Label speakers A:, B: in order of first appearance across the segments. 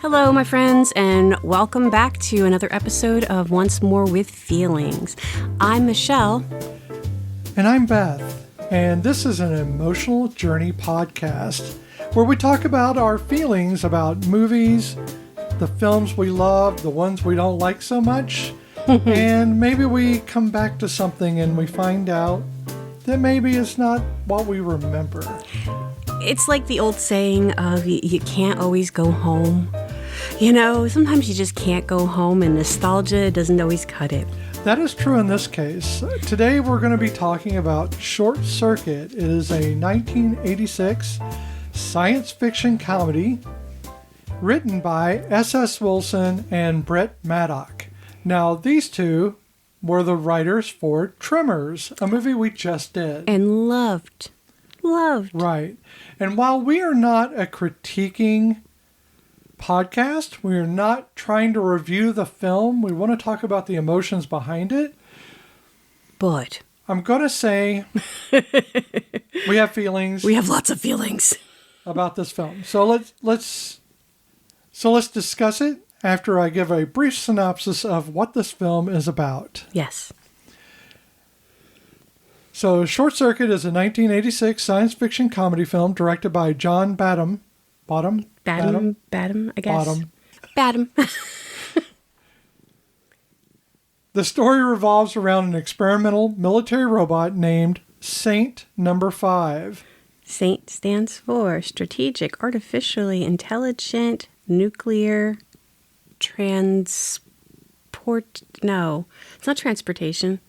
A: Hello, my friends, and welcome back to another episode of Once More with Feelings. I'm Michelle.
B: And I'm Beth. And this is an emotional journey podcast where we talk about our feelings about movies, the films we love, the ones we don't like so much, and maybe we come back to something and we find out that maybe it's not what we remember.
A: It's like the old saying of you can't always go home. You know, sometimes you just can't go home, and nostalgia doesn't always cut it.
B: That is true in this case. Today we're going to be talking about Short Circuit. It is a 1986 science fiction comedy written by S.S. Wilson and Brett Maddock. Now, these two were the writers for Tremors, a movie we just did.
A: And loved.
B: Right. And while we are not a critiquing podcast, we are not trying to review the film. We want to talk about the emotions behind it.
A: But
B: I'm going to say we have feelings.
A: We have lots of feelings
B: about this film. So let's discuss it after I give a brief synopsis of what this film is about.
A: Yes.
B: So Short Circuit is a 1986 science fiction comedy film directed by John Badham, I guess. Badham. The story revolves around an experimental military robot named Saint Number 5.
A: SAINT stands for Strategic Artificially Intelligent Nuclear Transport. No, it's not transportation.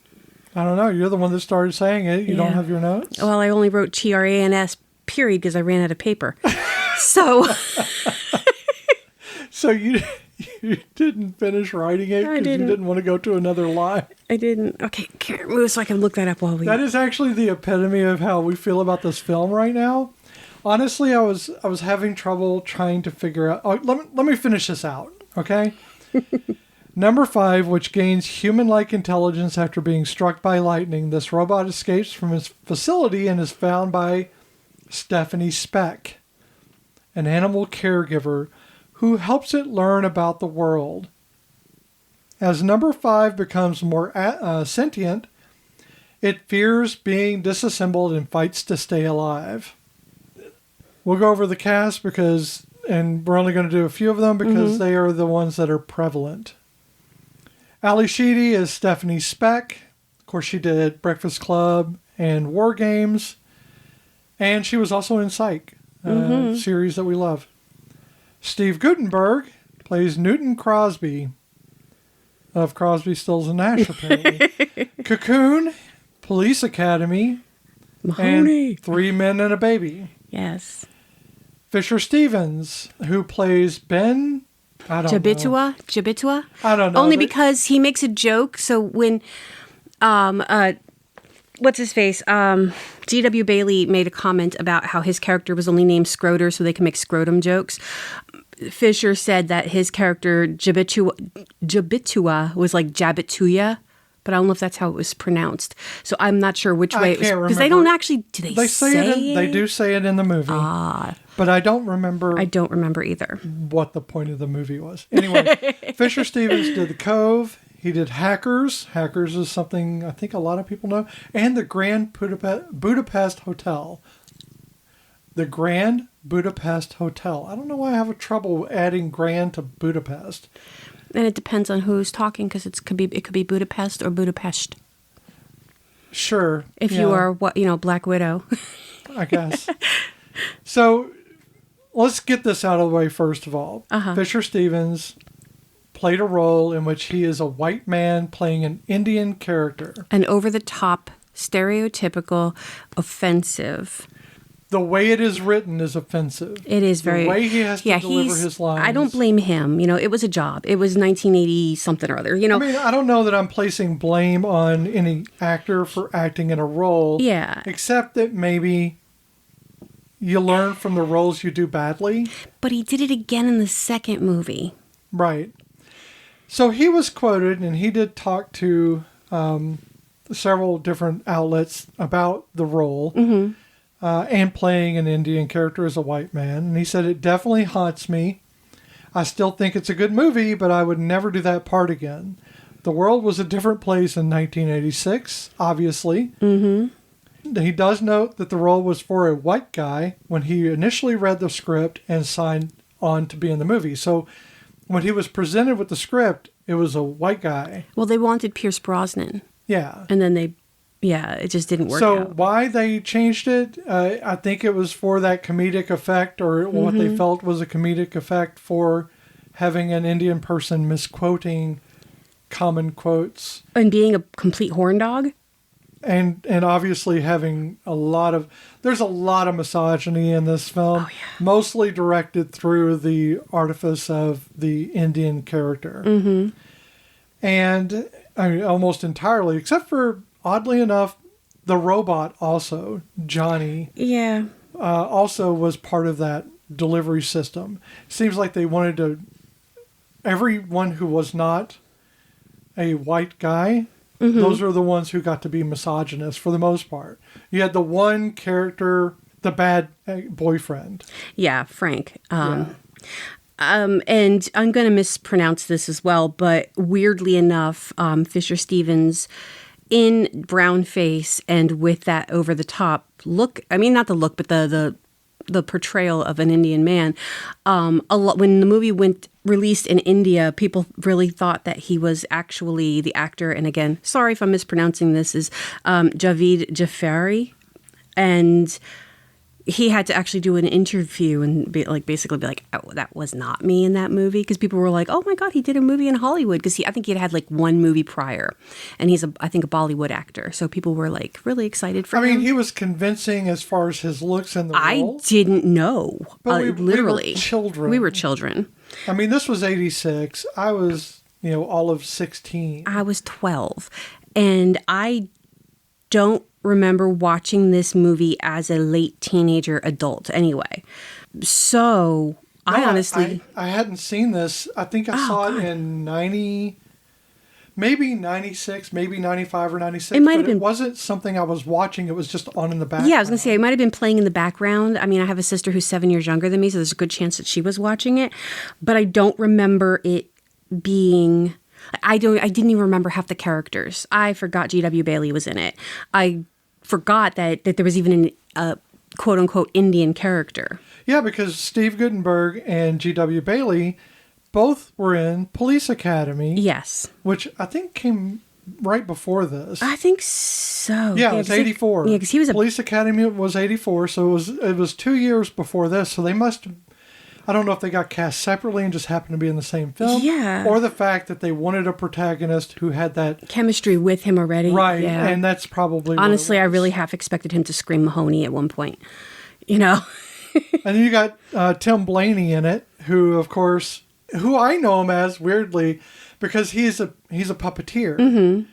B: I don't know. You're the one that started saying it. You don't have your notes?
A: Well, I only wrote TRANS period because I ran out of paper. So
B: you didn't finish writing it because you didn't want to go to another line?
A: I didn't. Okay, can't move so I can look that up while we...
B: That is actually the epitome of how we feel about this film right now. Honestly, I was having trouble trying to figure out... Oh, let me finish this out, okay? Number 5, which gains human-like intelligence after being struck by lightning. This robot escapes from his facility and is found by Stephanie Speck, an animal caregiver who helps it learn about the world. As Number 5 becomes more sentient, it fears being disassembled and fights to stay alive. We'll go over the cast and we're only going to do a few of them because they are the ones that are prevalent. Ali Sheedy is Stephanie Speck. Of course, she did Breakfast Club and War Games. And she was also in Psych, a series that we love. Steve Guttenberg plays Newton Crosby of Crosby, Stills, and Nash, apparently. Cocoon, Police Academy,
A: Mahoney.
B: And 3 Men and a Baby.
A: Yes.
B: Fisher Stevens, who plays Ben... I don't know.
A: Jabitua?
B: I don't know.
A: Only because he makes a joke. So when, what's his face? G.W. Bailey made a comment about how his character was only named Scroter so they can make scrotum jokes. Fisher said that his character Jabitua was like Jabituya, but I don't know if that's how it was pronounced. So I'm not sure which way it was. Because they don't actually, do they say it?
B: They do say it in the movie. But I don't remember.
A: I don't remember either.
B: What the point of the movie was. Anyway, Fisher Stevens did The Cove. He did Hackers. Hackers is something I think a lot of people know. And the Grand Budapest Hotel. The Grand Budapest Hotel. I don't know why I have trouble adding Grand to Budapest.
A: And it depends on who's talking because it could be Budapest or Budapest.
B: Sure.
A: If you are Black Widow.
B: I guess. So let's get this out of the way first of all. Fisher Stevens played a role in which he is a white man playing an Indian character.
A: An over-the-top, stereotypical, offensive.
B: The way it is written is offensive.
A: It is very...
B: The way he has to deliver his lines.
A: I don't blame him. It was a job. It was 1980 something or other. I
B: mean, I don't know that I'm placing blame on any actor for acting in a role.
A: Yeah.
B: Except that maybe you learn from the roles you do badly.
A: But he did it again in the second movie.
B: Right. So he was quoted, and he did talk to several different outlets about the role. And playing an Indian character as a white man. And he said, "It definitely haunts me. I still think it's a good movie, but I would never do that part again. The world was a different place in 1986, obviously. Mm-hmm. He does note that the role was for a white guy when he initially read the script and signed on to be in the movie. So when he was presented with the script, it was a white guy.
A: Well, they wanted Pierce Brosnan.
B: Yeah.
A: And then it just didn't work out.
B: So why they changed it, I think it was for that comedic effect, or what they felt was a comedic effect for having an Indian person misquoting common quotes.
A: And being a complete horn dog?
B: And obviously having there's a lot of misogyny in this film, mostly directed through the artifice of the Indian character. Mm-hmm. And I mean, almost entirely, except for, oddly enough, the robot also, Johnny, also was part of that delivery system. Seems like they wanted to, everyone who was not a white guy, those are the ones who got to be misogynist for the most part. You had the one character, the bad boyfriend.
A: Yeah, Frank. And I'm going to mispronounce this as well, but weirdly enough, Fisher Stevens in brownface and with that over the top look, I mean, not the look, but the portrayal of an Indian man. When the movie released in India, people really thought that he was actually the actor. And again, sorry if I'm mispronouncing this, is Javed Jafari. And he had to actually do an interview and basically be like, oh, that was not me in that movie. Because people were like, oh my God, he did a movie in Hollywood. Because I think he had like one movie prior. And he's, I think, a Bollywood actor. So people were like really excited for him.
B: I mean, he was convincing as far as his looks in the role.
A: I didn't know.
B: But
A: literally.
B: We were children.
A: We were children.
B: I mean, this was 86. I was, all of 16.
A: I was 12. And I don't remember watching this movie as a late teenager adult anyway. So I honestly...
B: I hadn't seen this. I think I saw it in 90... Maybe 96, maybe 95 or 96. It wasn't something I was watching. It was just on in the background.
A: Yeah, I was going to say, it might have been playing in the background. I mean, I have a sister who's 7 years younger than me, so there's a good chance that she was watching it. But I don't remember it being... I didn't even remember half the characters. I forgot G.W. Bailey was in it. I forgot that there was even a quote-unquote Indian character.
B: Yeah, because Steve Guttenberg and G.W. Bailey both were in Police Academy.
A: Yes.
B: Which I think came right before this.
A: I think so.
B: Yeah, it was 84.
A: Yeah, because he was
B: Police Academy was 84, so it was 2 years before this. So they must... I don't know if they got cast separately and just happened to be in the same film.
A: Yeah.
B: Or the fact that they wanted a protagonist who had that...
A: chemistry with him already.
B: Right,
A: yeah.
B: and that's probably
A: honestly, I really half expected him to scream Mahoney at one point. And
B: then you got Tim Blaney in it, who, of course... who I know him as, weirdly, because he's a puppeteer. Mm-hmm.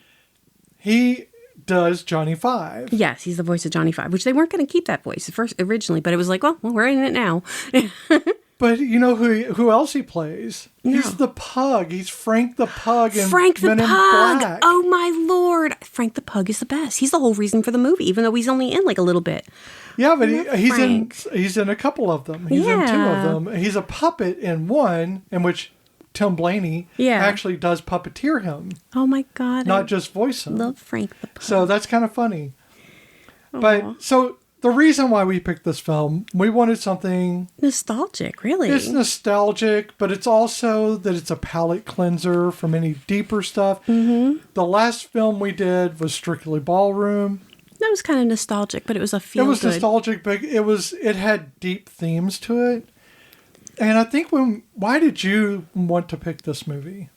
B: He does Johnny Five.
A: Yes, he's the voice of Johnny Five, which they weren't going to keep that voice originally, but it was like, well, we're in it now.
B: But you know who else he plays? No. He's the pug. He's Frank the Pug in
A: Frank the
B: Men in
A: Pug.
B: Black.
A: Oh my Lord. Frank the Pug is the best. He's the whole reason for the movie, even though he's only in like a little bit.
B: Yeah, but he's in a couple of them. He's in two of them. He's a puppet in one, in which Tim Blaney actually does puppeteer him.
A: Oh my God.
B: Not just voice him.
A: Love Frank the Pug.
B: So that's kind of funny. Aww. But so the reason why we picked this film, we wanted something...
A: nostalgic, really.
B: It's nostalgic, but it's also that it's a palate cleanser from any deeper stuff. Mm-hmm. The last film we did was Strictly Ballroom.
A: That was kind of nostalgic, but it was a feel-good.
B: It was nostalgic, but it had deep themes to it. And I think why did you want to pick this movie?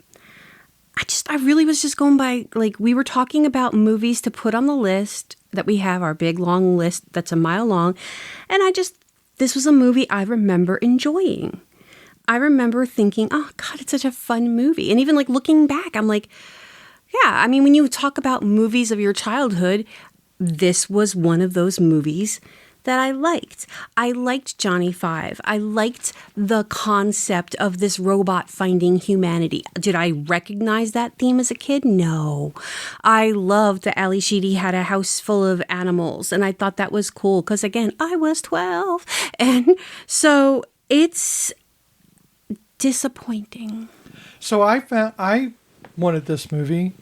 A: I really was just going by, like, we were talking about movies to put on the list that we have, our big long list that's a mile long. And this was a movie I remember enjoying. I remember thinking, oh God, it's such a fun movie. And even like looking back, I'm like, yeah, I mean, when you talk about movies of your childhood, this was one of those movies that I liked. I liked Johnny Five. I liked the concept of this robot finding humanity. Did I recognize that theme as a kid? No. I loved that Ali Sheedy had a house full of animals, and I thought that was cool because, again, I was 12. And so it's disappointing.
B: So I wanted this movie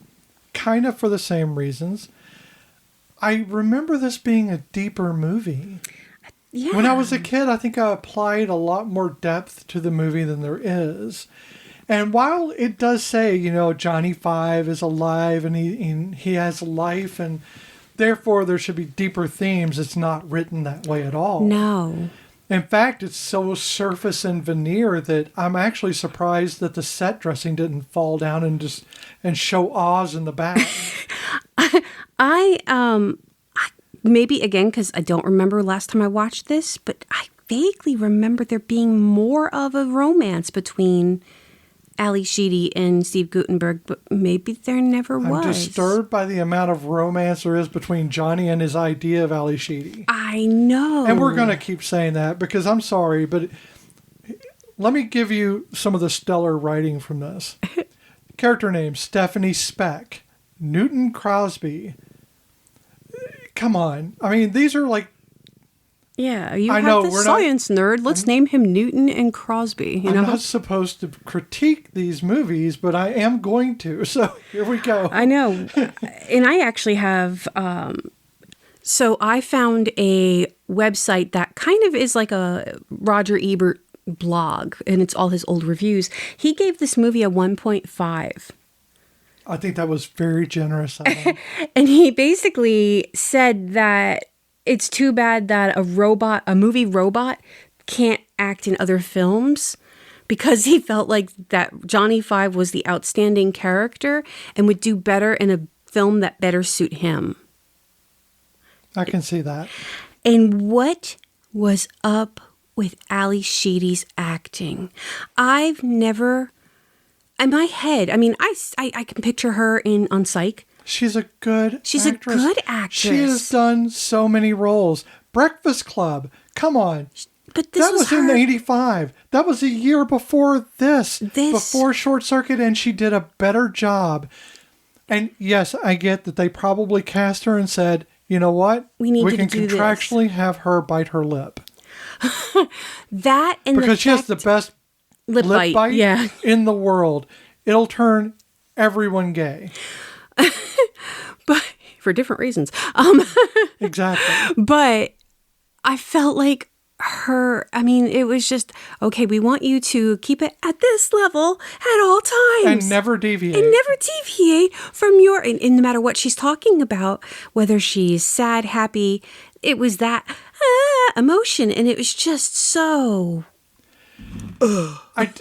B: kind of for the same reasons. I remember this being a deeper movie.
A: Yeah.
B: When I was a kid, I think I applied a lot more depth to the movie than there is. And while it does say, Johnny Five is alive and he has life and therefore there should be deeper themes, it's not written that way at all.
A: No.
B: In fact, it's so surface and veneer that I'm actually surprised that the set dressing didn't fall down and show Oz in the back.
A: I maybe again because I don't remember last time I watched this, but I vaguely remember there being more of a romance between Ali Sheedy and Steve Guttenberg, but maybe there never was.
B: I'm disturbed by the amount of romance there is between Johnny and his idea of Ali Sheedy.
A: I know.
B: And we're going to keep saying that because I'm sorry, but let me give you some of the stellar writing from this. Character name, Stephanie Speck. Newton Crosby. Come on. I mean, these are like...
A: Yeah, you have this science nerd. Let's name him Newton and Crosby.
B: I'm not supposed to critique these movies, but I am going to. So here we go.
A: I know. And I actually have... so I found a website that kind of is like a Roger Ebert blog, and it's all his old reviews. He gave this movie a 1.5.
B: I think that was very generous of him.
A: And he basically said that it's too bad that a movie robot can't act in other films because he felt like that Johnny Five was the outstanding character and would do better in a film that better suit him.
B: I can see that.
A: And what was up with Ali Sheedy's acting? I've never... In my head, I mean, I can picture her on Psych.
B: She's a good
A: She's
B: actress.
A: a good actress.
B: She has done so many roles. Breakfast Club. Come on.
A: But this
B: was in '85. That was a year before this. Before Short Circuit, and she did a better job. And yes, I get that they probably cast her and said, you know what?
A: We can
B: contractually have her bite her lip.
A: That and
B: because she has the best lip bite in the world. It'll turn everyone gay.
A: But for different reasons.
B: Exactly.
A: But I felt like it was just, okay, we want you to keep it at this level at all times.
B: And never deviate.
A: From and no matter what she's talking about, whether she's sad, happy, it was that emotion. And it was just so...
B: I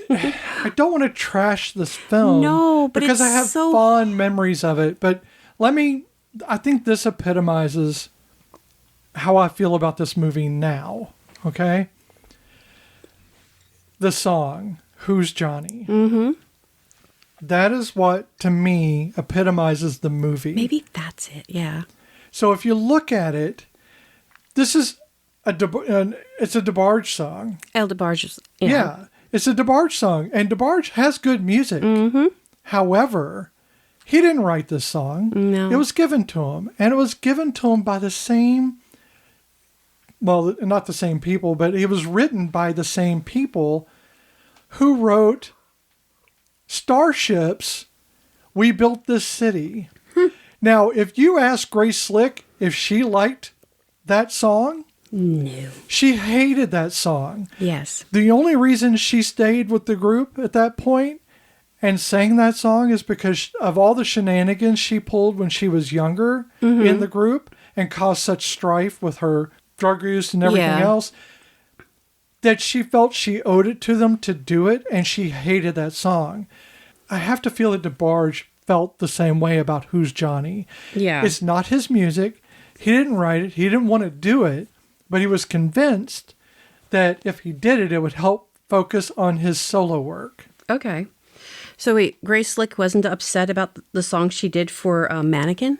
B: don't want to trash this film.
A: No, but
B: because I have fond memories of it. But I think this epitomizes how I feel about this movie now. Okay? The song, Who's Johnny?
A: Mm-hmm.
B: That is what, to me, epitomizes the movie.
A: Maybe that's it, yeah.
B: So if you look at it, this is it's a DeBarge song.
A: El DeBarge.
B: Yeah, it's a DeBarge song. And DeBarge has good music.
A: Mm-hmm.
B: However, he didn't write this song.
A: No.
B: It was given to him. And it was given to him by the same... Well, not the same people, but it was written by the same people who wrote Starships, We Built This City. Now, if you ask Grace Slick if she liked that song...
A: No.
B: She hated that song.
A: Yes.
B: The only reason she stayed with the group at that point and sang that song is because of all the shenanigans she pulled when she was younger in the group and caused such strife with her drug use and everything else, that she felt she owed it to them to do it, and she hated that song. I have to feel that DeBarge felt the same way about Who's Johnny.
A: Yeah.
B: It's not his music. He didn't write it. He didn't want to do it. But he was convinced that if he did it, it would help focus on his solo work.
A: Okay. So wait, Grace Slick wasn't upset about the song she did for Mannequin?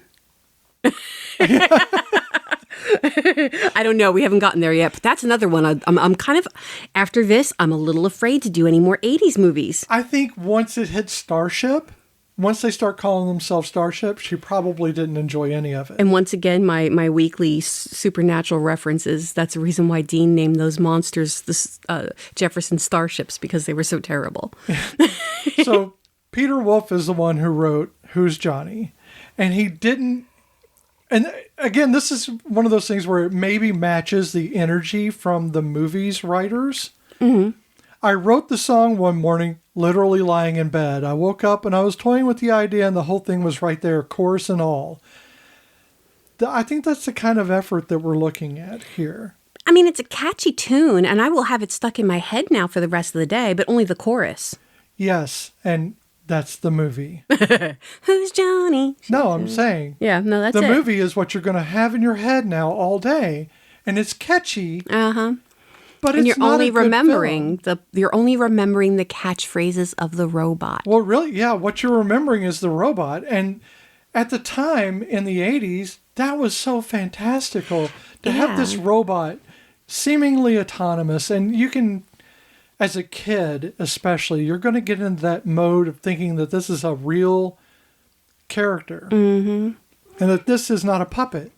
A: I don't know. We haven't gotten there yet. But that's another one. I'm kind of, after this, I'm a little afraid to do any more 80s movies.
B: I think once it hit Starship, once they start calling themselves starships, she probably didn't enjoy any of it.
A: And once again, my weekly supernatural references, that's the reason why Dean named those monsters the Jefferson Starships, because they were so terrible.
B: So Peter Wolf is the one who wrote Who's Johnny? And he didn't... And again, this is one of those things where it maybe matches the energy from the movie's writers. Mm-hmm. I wrote the song one morning, literally lying in bed. I woke up and I was toying with the idea, and the whole thing was right there, chorus and all. I think that's the kind of effort that we're looking at here.
A: I mean, it's a catchy tune, and I will have it stuck in my head now for the rest of the day, but only the chorus.
B: Yes, and that's the movie.
A: Who's Johnny?
B: No, I'm saying.
A: Yeah, no, that's it.
B: The movie is what you're going to have in your head now all day, and it's catchy.
A: Uh-huh.
B: But
A: and
B: it's
A: you're
B: not
A: only
B: a good
A: remembering
B: film.
A: you're only remembering the catchphrases of the robot.
B: Well, really, yeah, what you're remembering is the robot. And at the time in the 80s, that was so fantastical to have this robot seemingly autonomous. And you can, as a kid especially, you're going to get into that mode of thinking that this is a real character. Mm-hmm. And that this is not a puppet.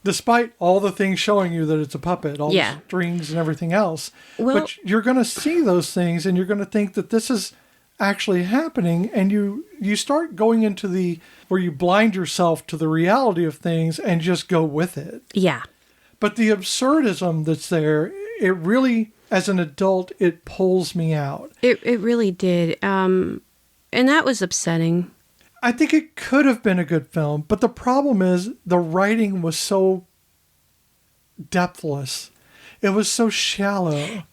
B: Despite all the things showing you that it's a puppet, all the strings and everything else.
A: Well,
B: but you're going to see those things and you're going to think that this is actually happening. And you start going into where you blind yourself to the reality of things and just go with it.
A: Yeah.
B: But the absurdism that's there, it really, as an adult, it pulls me out.
A: It really did. And that was upsetting.
B: I think it could have been a good film, but the problem is the writing was so depthless. It was so shallow.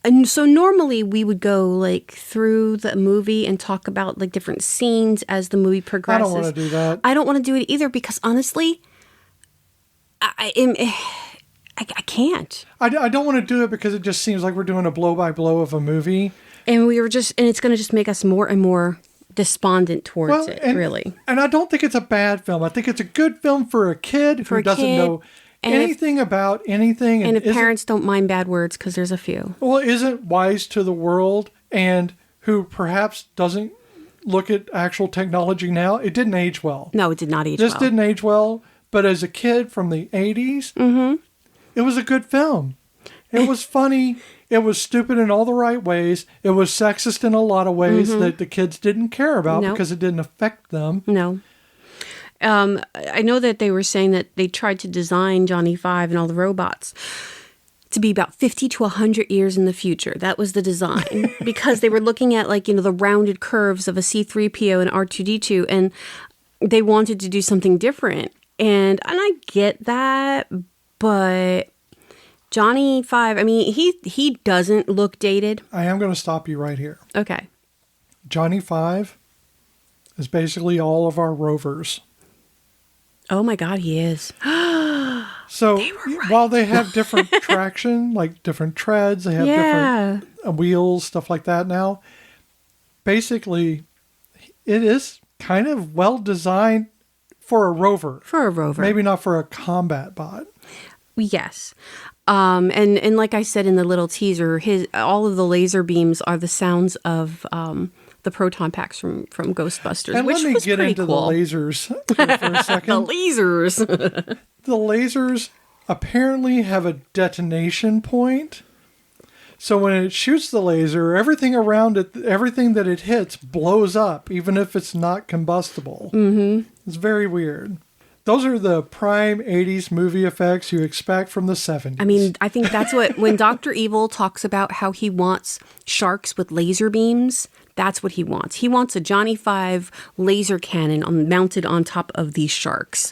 A: And so normally we would go like through the movie and talk about like different scenes as the movie progresses.
B: I don't want to do that.
A: I don't want to do it either because honestly, I can't.
B: I don't want to do it because it just seems like we're doing a blow by blow of a movie.
A: And it's going to just make us more and more despondent towards it, really.
B: And I don't think it's a bad film. I think it's a good film for a kid who doesn't know anything about anything.
A: And if parents don't mind bad words, because there's a few.
B: Well, isn't wise to the world and who perhaps doesn't look at actual technology now. It didn't age well.
A: No, it did not age well.
B: This didn't age well. But as a kid from the 80s, it was a good film. It was funny. It was stupid in all the right ways. It was sexist in a lot of ways that the kids didn't care about because it didn't affect them.
A: No. I know that they were saying that they tried to design Johnny Five and all the robots to be about 50 to 100 years in the future. That was the design because they were looking at the rounded curves of a C-3PO and R2-D2 and they wanted to do something different. And I get that, but Johnny Five, I mean, he doesn't look dated.
B: I am going to stop you right here.
A: Okay.
B: Johnny Five is basically all of our rovers.
A: Oh my God, he is.
B: So while they have different traction, like different treads, they have different wheels, stuff like that now. Basically, it is kind of well designed for a rover.
A: For a rover.
B: Maybe not for a combat bot.
A: Yes. And like I said in the little teaser, all of the laser beams are the sounds of the proton packs from Ghostbusters,
B: and
A: which
B: let me
A: was
B: get
A: pretty
B: into
A: cool.
B: the lasers here for a second.
A: The lasers.
B: The lasers apparently have a detonation point. So when it shoots the laser, everything around it, everything that it hits blows up, even if it's not combustible. Mm-hmm. It's very weird. Those are the prime 80s movie effects you expect from the 70s.
A: I mean, I think that's when Dr. Evil talks about how he wants sharks with laser beams, that's what he wants. He wants a Johnny Five laser cannon mounted on top of these sharks.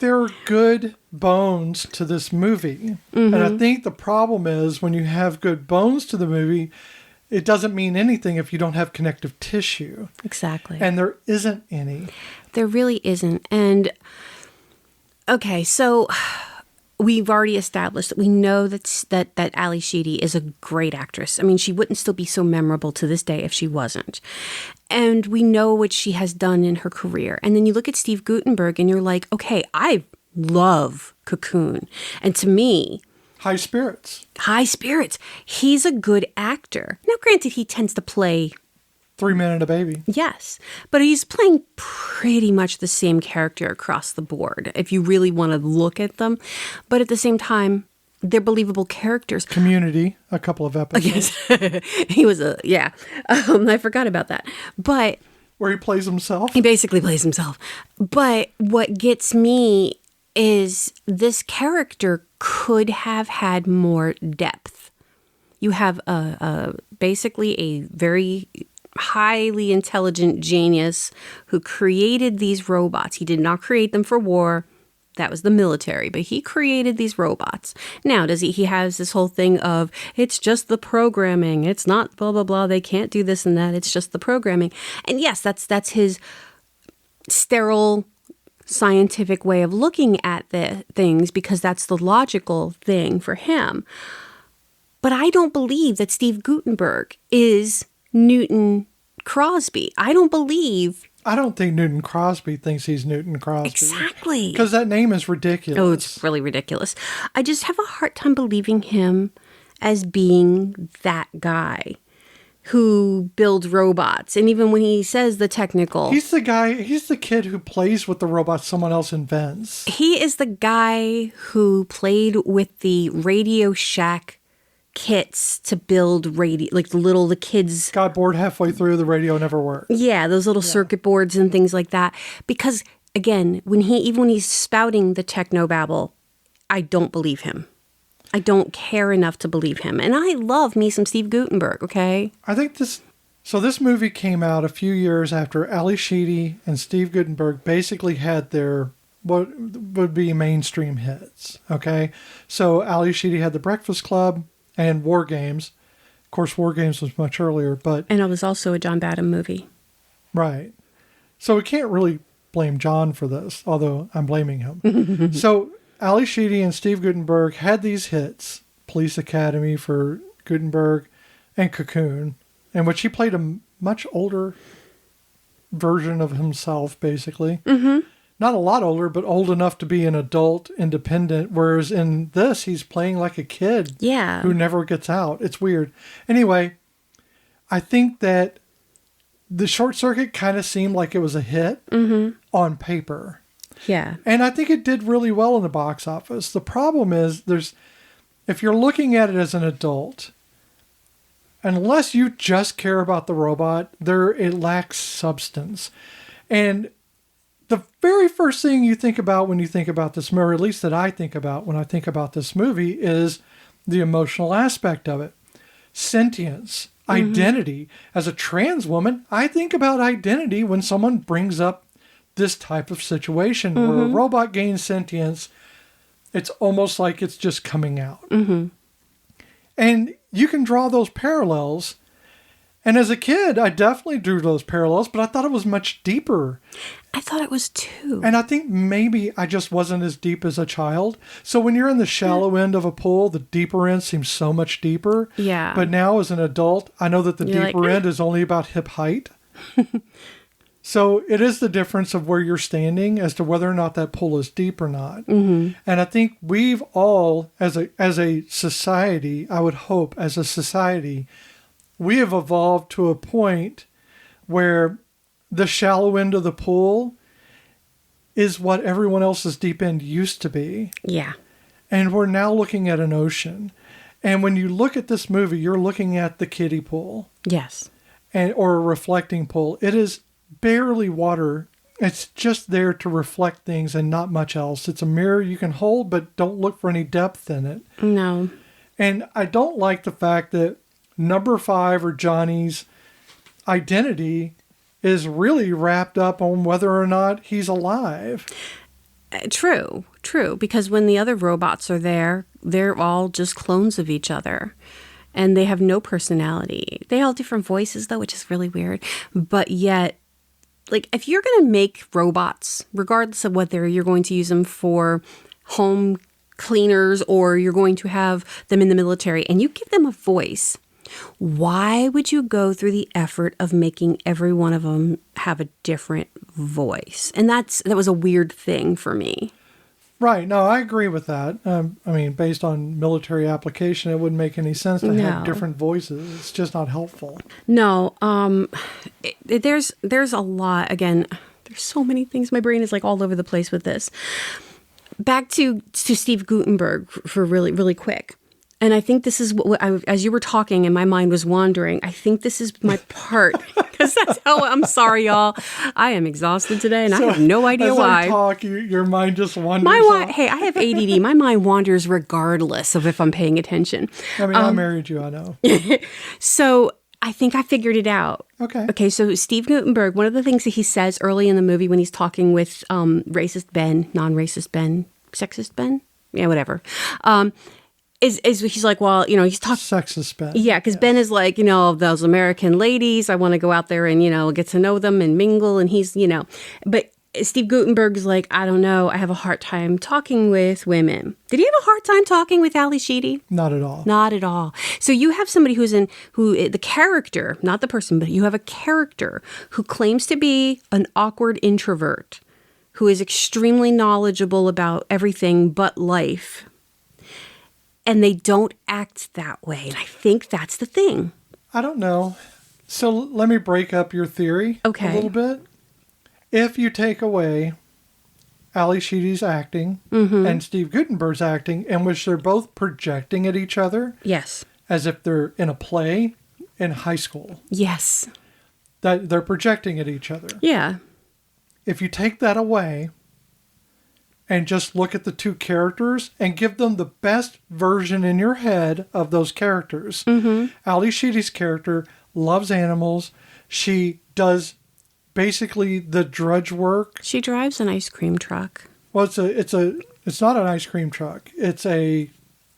B: There are good bones to this movie. Mm-hmm. And I think the problem is when you have good bones to the movie, it doesn't mean anything if you don't have connective tissue.
A: Exactly.
B: And there isn't any.
A: There really isn't. And, okay, so we've already established that we know that Ali Sheedy is a great actress. I mean, she wouldn't still be so memorable to this day if she wasn't. And we know what she has done in her career. And then you look at Steve Guttenberg and you're like, okay, I love Cocoon. And to me...
B: High spirits.
A: He's a good actor. Now, granted, he tends to play
B: 3 Men and a Baby.
A: Yes, but he's playing pretty much the same character across the board, if you really want to look at them. But at the same time, they're believable characters.
B: Community, a couple of episodes.
A: Yes, he was I forgot about that. But
B: where he plays himself.
A: He basically plays himself. But what gets me is this character could have had more depth. You have basically a very highly intelligent genius who created these robots. He did not create them for war. That was the military, but he created these robots. Now, he has this whole thing of, it's just the programming. It's not blah, blah, blah. They can't do this and that. It's just the programming. And yes, that's his sterile scientific way of looking at the things, because that's the logical thing for him. But I don't believe that Steve Guttenberg is Newton Crosby. I don't think
B: Newton Crosby thinks he's Newton Crosby.
A: Exactly.
B: Because that name is ridiculous.
A: Oh, it's really ridiculous. I just have a hard time believing him as being that guy who builds robots. And even when he says the technical...
B: He's the kid who plays with the robots someone else invents.
A: He is the guy who played with the Radio Shack kits to build the kids
B: got bored halfway through, the radio never worked.
A: Yeah, those little circuit boards and things like that. Because again, when he's spouting the technobabble, I don't believe him. I don't care enough to believe him. And I love me some Steve Guttenberg, okay?
B: I think this movie came out a few years after Ali Sheedy and Steve Guttenberg basically had their what would be mainstream hits, okay? So Ali Sheedy had The Breakfast Club and War Games. Of course, War Games was much earlier, but...
A: And it was also a John Badham movie.
B: Right. So we can't really blame John for this, although I'm blaming him. So Ali Sheedy and Steve Guttenberg had these hits, Police Academy for Guttenberg and Cocoon, in which he played a much older version of himself, basically. Mm-hmm. Not a lot older, but old enough to be an adult, independent, whereas in this, he's playing like a kid who never gets out. It's weird. Anyway, I think that the Short Circuit kind of seemed like it was a hit on paper.
A: Yeah.
B: And I think it did really well in the box office. The problem is, if you're looking at it as an adult, unless you just care about the robot, it lacks substance. And the very first thing you think about when you think about this movie, or at least that I think about when I think about this movie, is the emotional aspect of it. Sentience, identity. As a trans woman, I think about identity when someone brings up this type of situation where a robot gains sentience. It's almost like it's just coming out. And you can draw those parallels. And as a kid, I definitely drew those parallels, but I thought it was much deeper.
A: I thought it was too.
B: And I think maybe I just wasn't as deep as a child. So when you're in the shallow end of a pool, the deeper end seems so much deeper.
A: Yeah.
B: But now as an adult, I know that the deeper end is only about hip height. So it is the difference of where you're standing as to whether or not that pool is deep or not. And I think we've all, as a society, I would hope as a society, we have evolved to a point where the shallow end of the pool is what everyone else's deep end used to be.
A: Yeah.
B: And we're now looking at an ocean. And when you look at this movie, you're looking at the kiddie pool.
A: Yes.
B: Or a reflecting pool. It is barely water. It's just there to reflect things and not much else. It's a mirror you can hold, but don't look for any depth in it.
A: No.
B: And I don't like the fact that number 5 or Johnny's identity is really wrapped up on whether or not he's alive.
A: True. Because when the other robots are there, they're all just clones of each other. And they have no personality. They all have different voices, though, which is really weird. But yet, if you're going to make robots, regardless of whether you're going to use them for home cleaners or you're going to have them in the military, and you give them a voice, why would you go through the effort of making every one of them have a different voice? And that was a weird thing for me.
B: Right. No, I agree with that. I mean, based on military application, it wouldn't make any sense to have different voices. It's just not helpful.
A: No. There's a lot. Again, there's so many things. My brain is like all over the place with this. Back to Steve Guttenberg for really, really quick. And I think this is what as you were talking and my mind was wandering, I think this is my part. Because that's how, I'm sorry, y'all. I am exhausted today and I have no idea why.
B: As I talk, your mind just wanders.
A: Hey, I have ADD. My mind wanders regardless of if I'm paying attention.
B: I mean, I married you, I know.
A: So I think I figured it out. Okay, so Steve Guttenberg, one of the things that he says early in the movie when he's talking with racist Ben, non-racist Ben, sexist Ben? Yeah, whatever. Is he's like, well, he's talking
B: sexist Ben.
A: Yeah, because Ben is like, those American ladies, I want to go out there and, get to know them and mingle. And he's, but Steve Guttenberg is like, I don't know, I have a hard time talking with women. Did he have a hard time talking with Ali Sheedy?
B: Not at all.
A: Not at all. So you have somebody who the character, not the person, but you have a character who claims to be an awkward introvert, who is extremely knowledgeable about everything but life. And they don't act that way. And I think that's the thing.
B: I don't know. So let me break up your theory a little bit. If you take away Ali Sheedy's acting and Steve Guttenberg's acting, in which they're both projecting at each other.
A: Yes.
B: As if they're in a play in high school.
A: Yes.
B: That they're projecting at each other.
A: Yeah. If
B: you take that away and just look at the two characters and give them the best version in your head of those characters. Ali Sheedy's character loves animals. She does basically the drudge work.
A: She drives an ice cream truck.
B: Well, it's not an ice cream truck. It's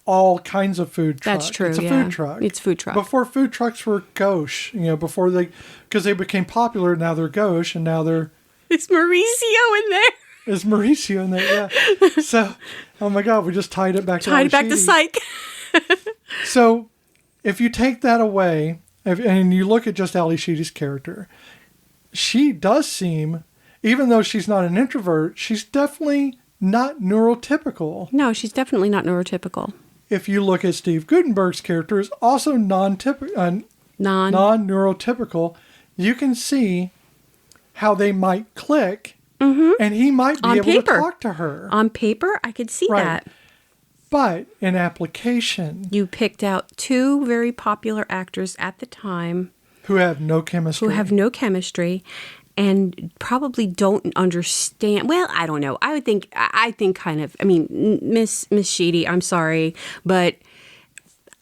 B: all kinds of food truck.
A: That's true.
B: It's a food truck.
A: It's food truck.
B: Before food trucks were gauche, because they became popular, now they're gauche, and now they're.
A: Is Mauricio in there?
B: Is Mauricio in there? Yeah. So, oh my God, we just tied it back.
A: To Psych.
B: So, if you take that away, and you look at just Ali Sheedy's character, she does seem, even though she's not an introvert, she's definitely not neurotypical.
A: No, she's definitely not neurotypical.
B: If you look at Steve Guttenberg's character, is also non-neurotypical. You can see how they might click. And he might be able to talk to her.
A: On paper, I could see that.
B: But in application...
A: You picked out two very popular actors at the time.
B: Who have no chemistry. And probably don't understand... Well, I don't know. I think kind of... I mean, Miss Sheedy, I'm sorry. But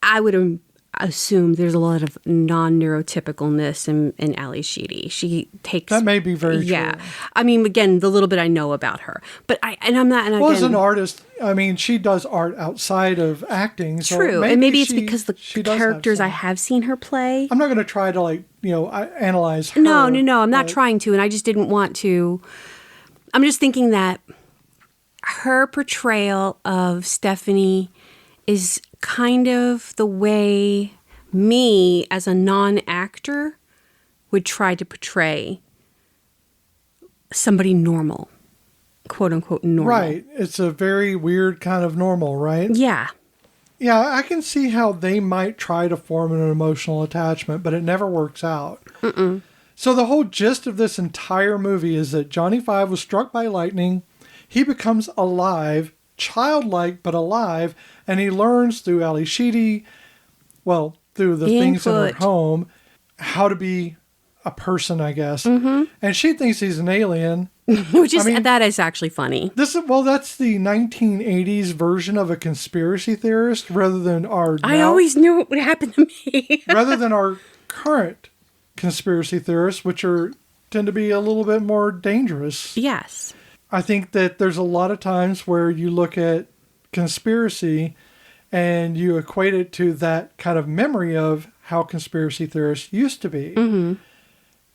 B: I would assume there's a lot of non-neurotypicalness in Ali Sheedy. She takes... That may be very true.
A: Yeah. I mean, again, the little bit I know about her. But I'm not... And
B: well, as an artist, I mean, she does art outside of acting. So
A: true. And maybe it's because the characters I have seen her play...
B: I'm not going to try to, analyze her.
A: No. I'm not trying to. And I just didn't want to... I'm just thinking that her portrayal of Stephanie is kind of the way me as a non-actor would try to portray somebody normal, quote unquote normal.
B: Right. It's a very weird kind of normal, right?
A: Yeah.
B: Yeah, I can see how they might try to form an emotional attachment, but it never works out. So the whole gist of this entire movie is that Johnny Five was struck by lightning. He becomes alive, childlike but alive, and he learns through Ali Sheedy, through the things in her home, how to be a person, I guess. And she thinks he's an alien.
A: That is actually funny.
B: That's the 1980s version of a conspiracy theorist rather than our...
A: I always knew it would happen to me.
B: rather than our current conspiracy theorists, which tend to be a little bit more dangerous.
A: Yes.
B: I think that there's a lot of times where you look at conspiracy and you equate it to that kind of memory of how conspiracy theorists used to be. And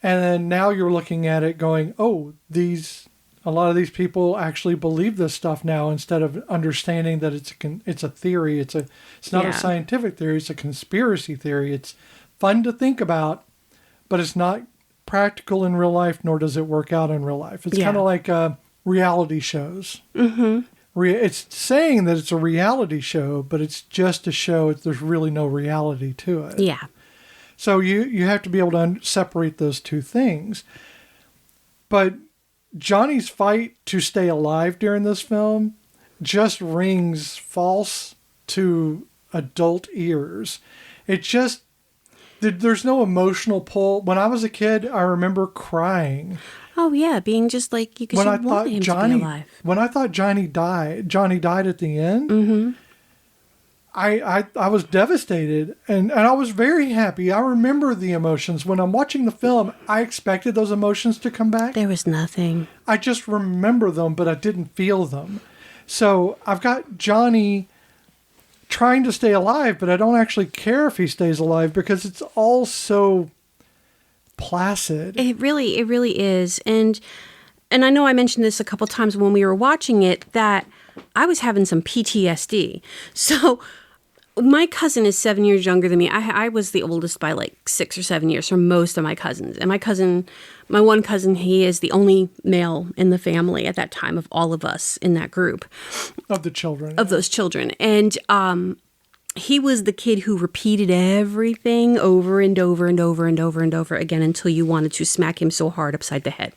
B: then now you're looking at it going, a lot of these people actually believe this stuff now, instead of understanding that it's a theory. It's not a scientific theory. It's a conspiracy theory. It's fun to think about, but it's not practical in real life, nor does it work out in real life. It's kind of like reality shows. it's saying that it's a reality show, but it's just a show. There's really no reality to it.
A: Yeah.
B: So you have to be able to separate those two things. But Johnny's fight to stay alive during this film just rings false to adult ears. It just, there's no emotional pull. When I was a kid, I remember crying.
A: Oh yeah, being just like you could want him to be alive.
B: When I thought Johnny died at the end.
A: Mm-hmm.
B: I was devastated and I was very happy. I remember the emotions. When I'm watching the film, I expected those emotions to come back.
A: There was nothing.
B: I just remember them, but I didn't feel them. So I've got Johnny trying to stay alive, but I don't actually care if he stays alive because it's all so placid.
A: It really is. And I know I mentioned this a couple times when we were watching it, that I was having some PTSD. So my cousin is 7 years younger than me. I was the oldest by like 6 or 7 years for most of my cousins. And my one cousin, he is the only male in the family at that time of all of us in that group.
B: Of the children.
A: Of those children. And he was the kid who repeated everything over and over and over and over and over again until you wanted to smack him so hard upside the head.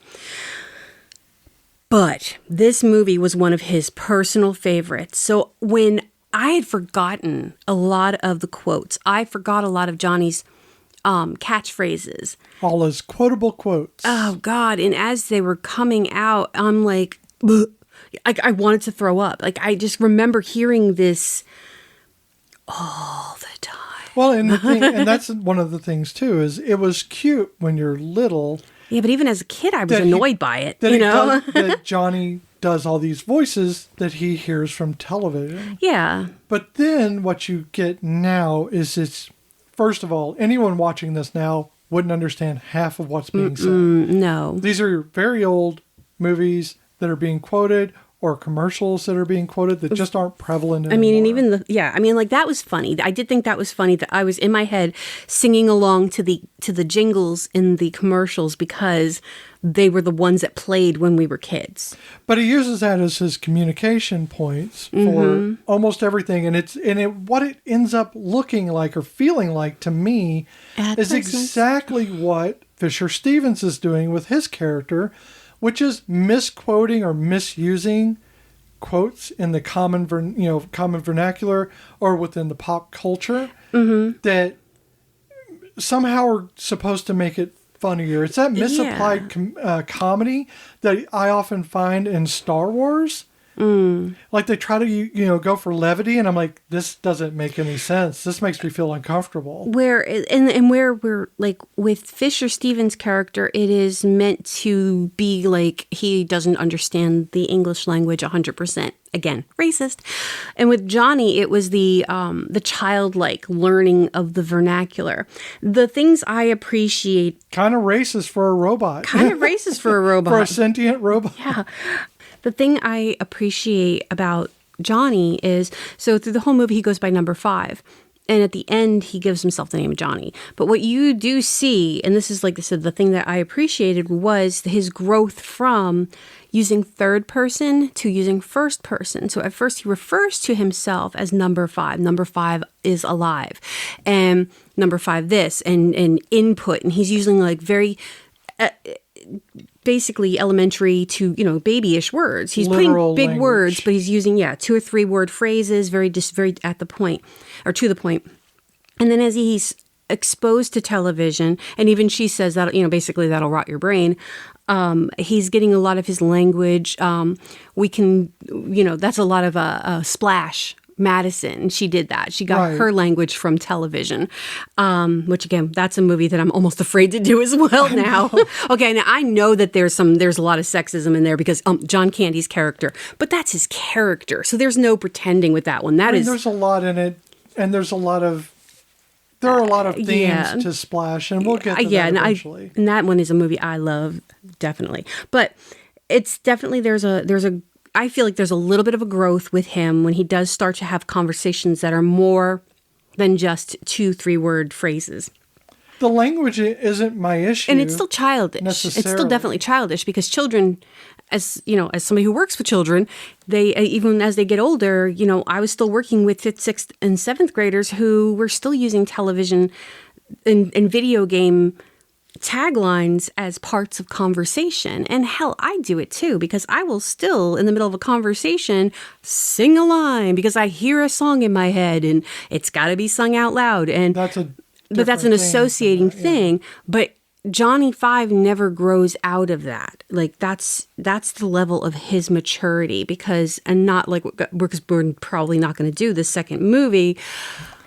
A: But this movie was one of his personal favorites. So when I had forgotten a lot of the quotes, I forgot a lot of Johnny's catchphrases.
B: All his quotable quotes.
A: Oh, God. And as they were coming out, I'm like, I wanted to throw up. Like, I just remember hearing this all the time.
B: Well, and that's one of the things, too, is it was cute when you're little.
A: Yeah, but even as a kid, I was annoyed by it, you know?
B: That Johnny does all these voices that he hears from television.
A: Yeah.
B: But then what you get now is first of all, anyone watching this now wouldn't understand half of what's being said.
A: No.
B: These are very old movies that are being quoted or commercials that are being quoted that just aren't prevalent anymore.
A: I mean, and even like that was funny. I did think that was funny that I was in my head singing along to the jingles in the commercials because they were the ones that played when we were kids.
B: But he uses that as his communication points for almost everything, and what it ends up looking like or feeling like to me is exactly what Fisher Stevens is doing with his character, which is misquoting or misusing quotes in the common vernacular or within the pop culture that somehow are supposed to make it funnier. It's that misapplied comedy that I often find in Star Wars. Like they try to go for levity, and I'm like, this doesn't make any sense. This makes me feel uncomfortable.
A: Where we're like with Fisher Stevens' character, it is meant to be like he doesn't understand the English language 100%. Again, racist. And with Johnny, it was the childlike learning of the vernacular. The things I appreciate.
B: Kind of racist for a robot.
A: For
B: a sentient robot.
A: Yeah. The thing I appreciate about Johnny is, so through the whole movie, he goes by number 5. And at the end, he gives himself the name Johnny. But what you do see, and this is like I said, the thing that I appreciated was his growth from using third person to using first person. So at first, he refers to himself as number 5. Number 5 is alive. And number 5 this, and input. And he's using like very... basically elementary to, babyish words. He's
B: Literal
A: putting big
B: language.
A: words, but he's using, 2 or 3 word phrases, very at the point or to the point. And then as he's exposed to television, and even she says that, basically that'll rot your brain. He's getting a lot of his language. We can, that's a lot of Splash Madison. She did that. She got her language from television, which again, that's a movie that I'm almost afraid to do as well now. Okay, now I know that there's a lot of sexism in there because John Candy's character, but that's his character, so there's no pretending with that one.
B: There's a lot in it, and there are a lot of themes to Splash, and we'll get to that eventually.
A: And that one is a movie I love, definitely. But it's definitely I feel like there's a little bit of a growth with him when he does start to have conversations that are more than just 2-3 word phrases.
B: The language isn't my issue.
A: And it's still childish. It's still definitely childish because children, as somebody who works with children, they even as they get older, I was still working with 5th, 6th, and 7th graders who were still using television and video game taglines as parts of conversation. And hell, I do it too, because I will still, in the middle of a conversation, sing a line because I hear a song in my head and it's got to be sung out loud. And
B: But
A: that's an associating thing. But Johnny Five never grows out of that. Like that's the level of his maturity, because we're probably not going to do the second movie.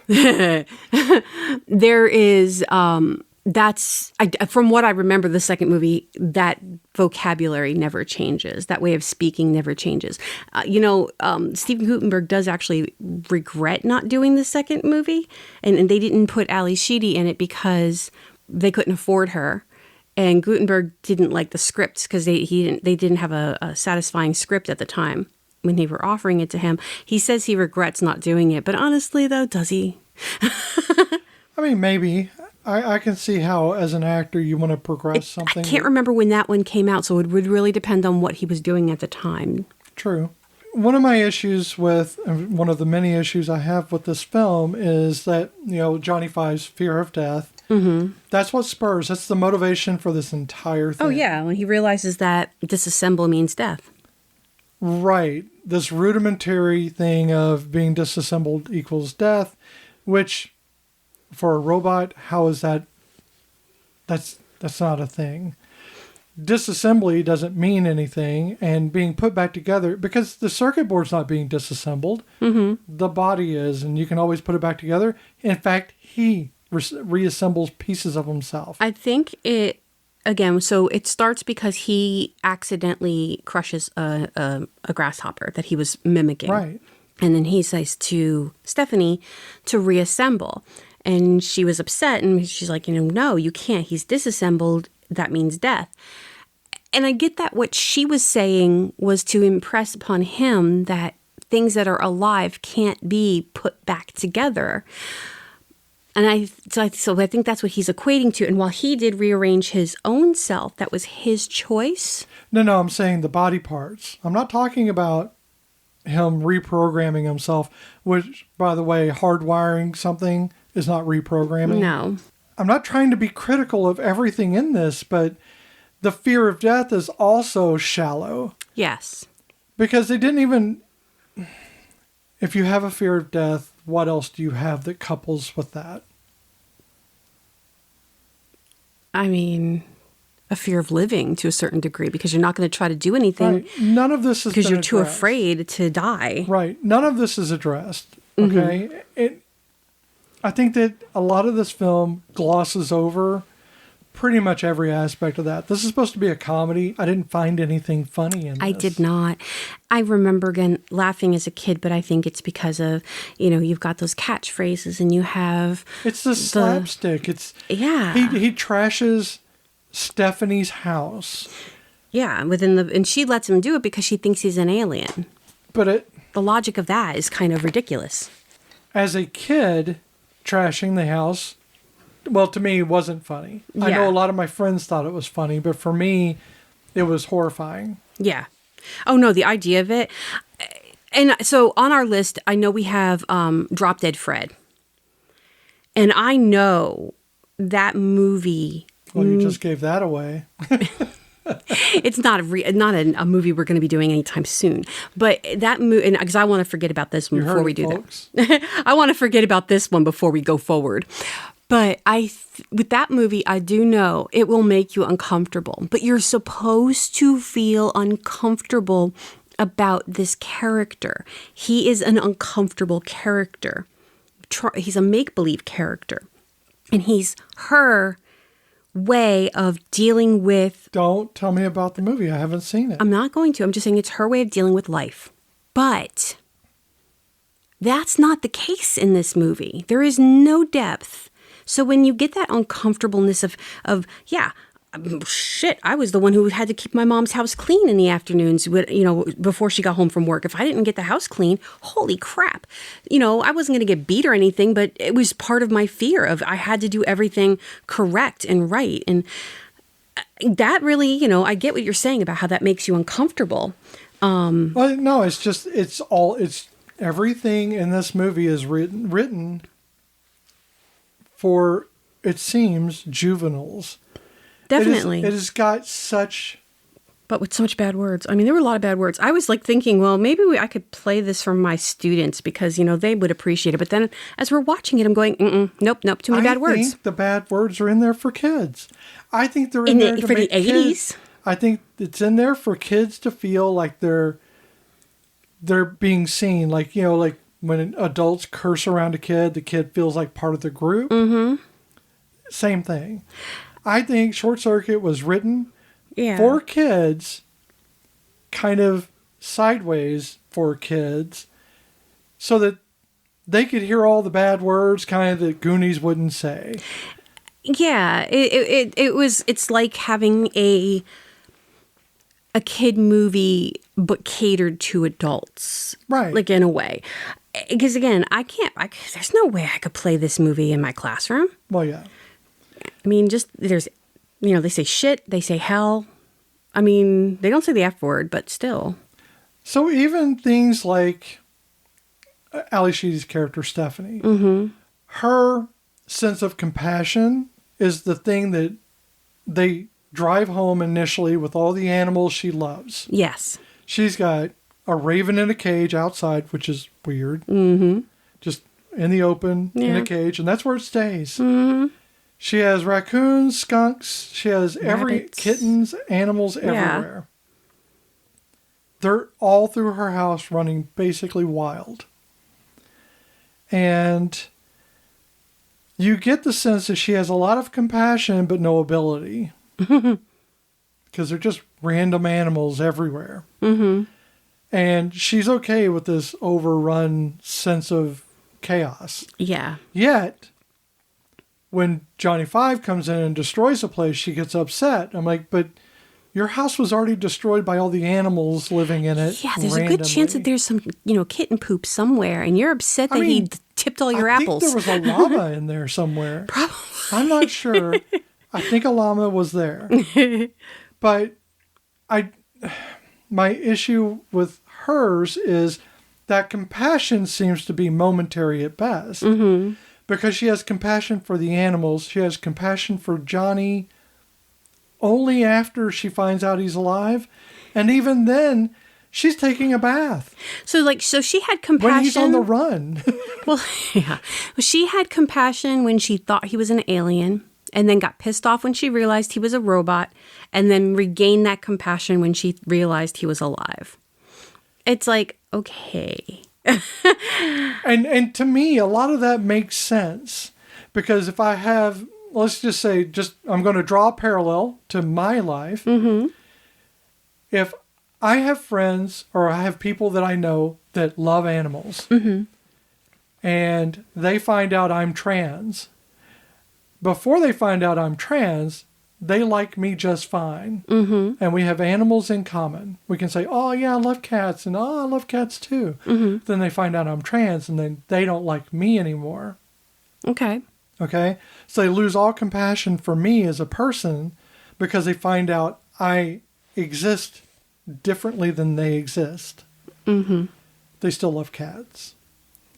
A: There is from what I remember, the second movie, that vocabulary never changes. That way of speaking never changes. Steven Guttenberg does actually regret not doing the second movie, and they didn't put Ali Sheedy in it because they couldn't afford her, and Gutenberg didn't like the script because they didn't have a satisfying script at the time when they were offering it to him. He says he regrets not doing it, but honestly, though, does he?
B: I mean, maybe. I can see how, as an actor, you want to progress something.
A: I can't remember when that one came out, so it would really depend on what he was doing at the time.
B: True. One of my issues one of the many issues I have with this film is that, Johnny Five's fear of death. Mm-hmm. That's the motivation for this entire thing.
A: Oh, yeah, when he realizes that disassemble means death.
B: Right. This rudimentary thing of being disassembled equals death, which, for a robot, how is that? That's not a thing. Disassembly doesn't mean anything, and being put back together, because the circuit board's not being disassembled. Mm-hmm. The body is, and you can always put it back together. In fact, he reassembles pieces of himself.
A: I think so it starts because he accidentally crushes a grasshopper that he was mimicking.
B: Right.
A: And then he says to Stephanie to reassemble. And she was upset, and she's like, no, you can't. He's disassembled. That means death. And I get that what she was saying was to impress upon him that things that are alive can't be put back together. And so I think that's what he's equating to. And while he did rearrange his own self, that was his choice.
B: No, I'm saying the body parts. I'm not talking about him reprogramming himself, which, by the way, hardwiring something is not reprogramming.
A: No.
B: I'm not trying to be critical of everything in this, but the fear of death is also shallow.
A: Yes.
B: Because they didn't even... If you have a fear of death, what else do you have that couples with that?
A: I mean, a fear of living to a certain degree, because you're not going to try to do anything.
B: Right. None of this is
A: because you're
B: addressed.
A: too afraid to die.
B: Right. None of this is addressed. Okay. Mm-hmm. I think that a lot of this film glosses over pretty much every aspect of that. This is supposed to be a comedy. I didn't find anything funny in this.
A: I did not. I remember, again, laughing as a kid, but I think it's because of, you've got those catchphrases and you have...
B: It's the slapstick.
A: Yeah.
B: He trashes Stephanie's house.
A: Yeah, and she lets him do it because she thinks he's an alien.
B: But
A: the logic of that is kind of ridiculous.
B: As a kid, trashing the house, well, to me, wasn't funny. Yeah. I know a lot of my friends thought it was funny, but for me, it was horrifying.
A: Yeah. Oh, no, the idea of it. And so on our list, I know we have Drop Dead Fred. And I know that movie...
B: Well, you just gave that away.
A: It's not a movie we're going to be doing anytime soon. But that movie, and because I want to forget about this one before we do that. I want to forget about this one before we go forward. But with that movie, I do know it will make you uncomfortable. But you're supposed to feel uncomfortable about this character. He is an uncomfortable character. He's a make-believe character. And he's her way of dealing with...
B: Don't tell me about the movie. I haven't seen it.
A: I'm not going to. I'm just saying it's her way of dealing with life. But that's not the case in this movie. There is no depth. So when you get that uncomfortableness of shit, I was the one who had to keep my mom's house clean in the afternoons, before she got home from work. If I didn't get the house clean, holy crap. I wasn't going to get beat or anything, but it was part of my fear of I had to do everything correct and right. And that really, I get what you're saying about how that makes you uncomfortable.
B: Well, no, it's everything in this movie is written for, it seems, juveniles.
A: Definitely.
B: It has got such...
A: But with so much bad words. I mean, there were a lot of bad words. I was like thinking, well, maybe I could play this for my students because, they would appreciate it. But then as we're watching it, I'm going, nope, too many bad words.
B: I think the bad words are in there for kids. I think they're in there to
A: for
B: make
A: the 80s.
B: Kids, I think it's in there for kids to feel like they're being seen. Like, like when adults curse around a kid, the kid feels like part of the group. Mm-hmm. Same thing. I think Short Circuit was written for kids, kind of sideways for kids, so that they could hear all the bad words kind of that Goonies wouldn't say.
A: Yeah, it's like having a kid movie but catered to adults.
B: Right.
A: Like in a way. Because again, there's no way I could play this movie in my classroom.
B: Well, yeah.
A: I mean, there's they say shit, they say hell. I mean, they don't say the F word, but still.
B: So even things like Ali Sheedy's character, Stephanie, her sense of compassion is the thing that they drive home initially with all the animals she loves.
A: Yes.
B: She's got a raven in a cage outside, which is weird. Mm-hmm. Just in the open, in a cage, and that's where it stays. Mm-hmm. She has raccoons, skunks. She has kittens, animals everywhere. They're all through her house running basically wild. And you get the sense that she has a lot of compassion but no ability. Because they're just random animals everywhere. Mm-hmm. And she's okay with this overrun sense of chaos.
A: Yeah.
B: Yet, when Johnny Five comes in and destroys the place, she gets upset. I'm like, but your house was already destroyed by all the animals living in it.
A: Yeah, there's a good chance that there's some, kitten poop somewhere, and you're upset that he tipped all your apples.
B: I think there was a llama in there somewhere.
A: Probably.
B: I'm not sure. I think a llama was there. But my issue with hers is that compassion seems to be momentary at best. Mm-hmm. Because she has compassion for the animals. She has compassion for Johnny only after she finds out he's alive. And even then, she's taking a bath.
A: So she had compassion.
B: When he's on the run.
A: Well, yeah. She had compassion when she thought he was an alien, and then got pissed off when she realized he was a robot, and then regained that compassion when she realized he was alive. It's like, okay.
B: And to me, a lot of that makes sense. Because if I have, let's just say, I'm going to draw a parallel to my life. Mm-hmm. If I have friends or I have people that I know that love animals, mm-hmm. and they find out I'm trans, before they find out I'm trans, they like me just fine. Mm-hmm. And we have animals in common. We can say, oh, yeah, I love cats. And, oh, I love cats, too. Mm-hmm. Then they find out I'm trans, and then they don't like me anymore.
A: Okay.
B: So they lose all compassion for me as a person because they find out I exist differently than they exist. Mm-hmm. They still love cats.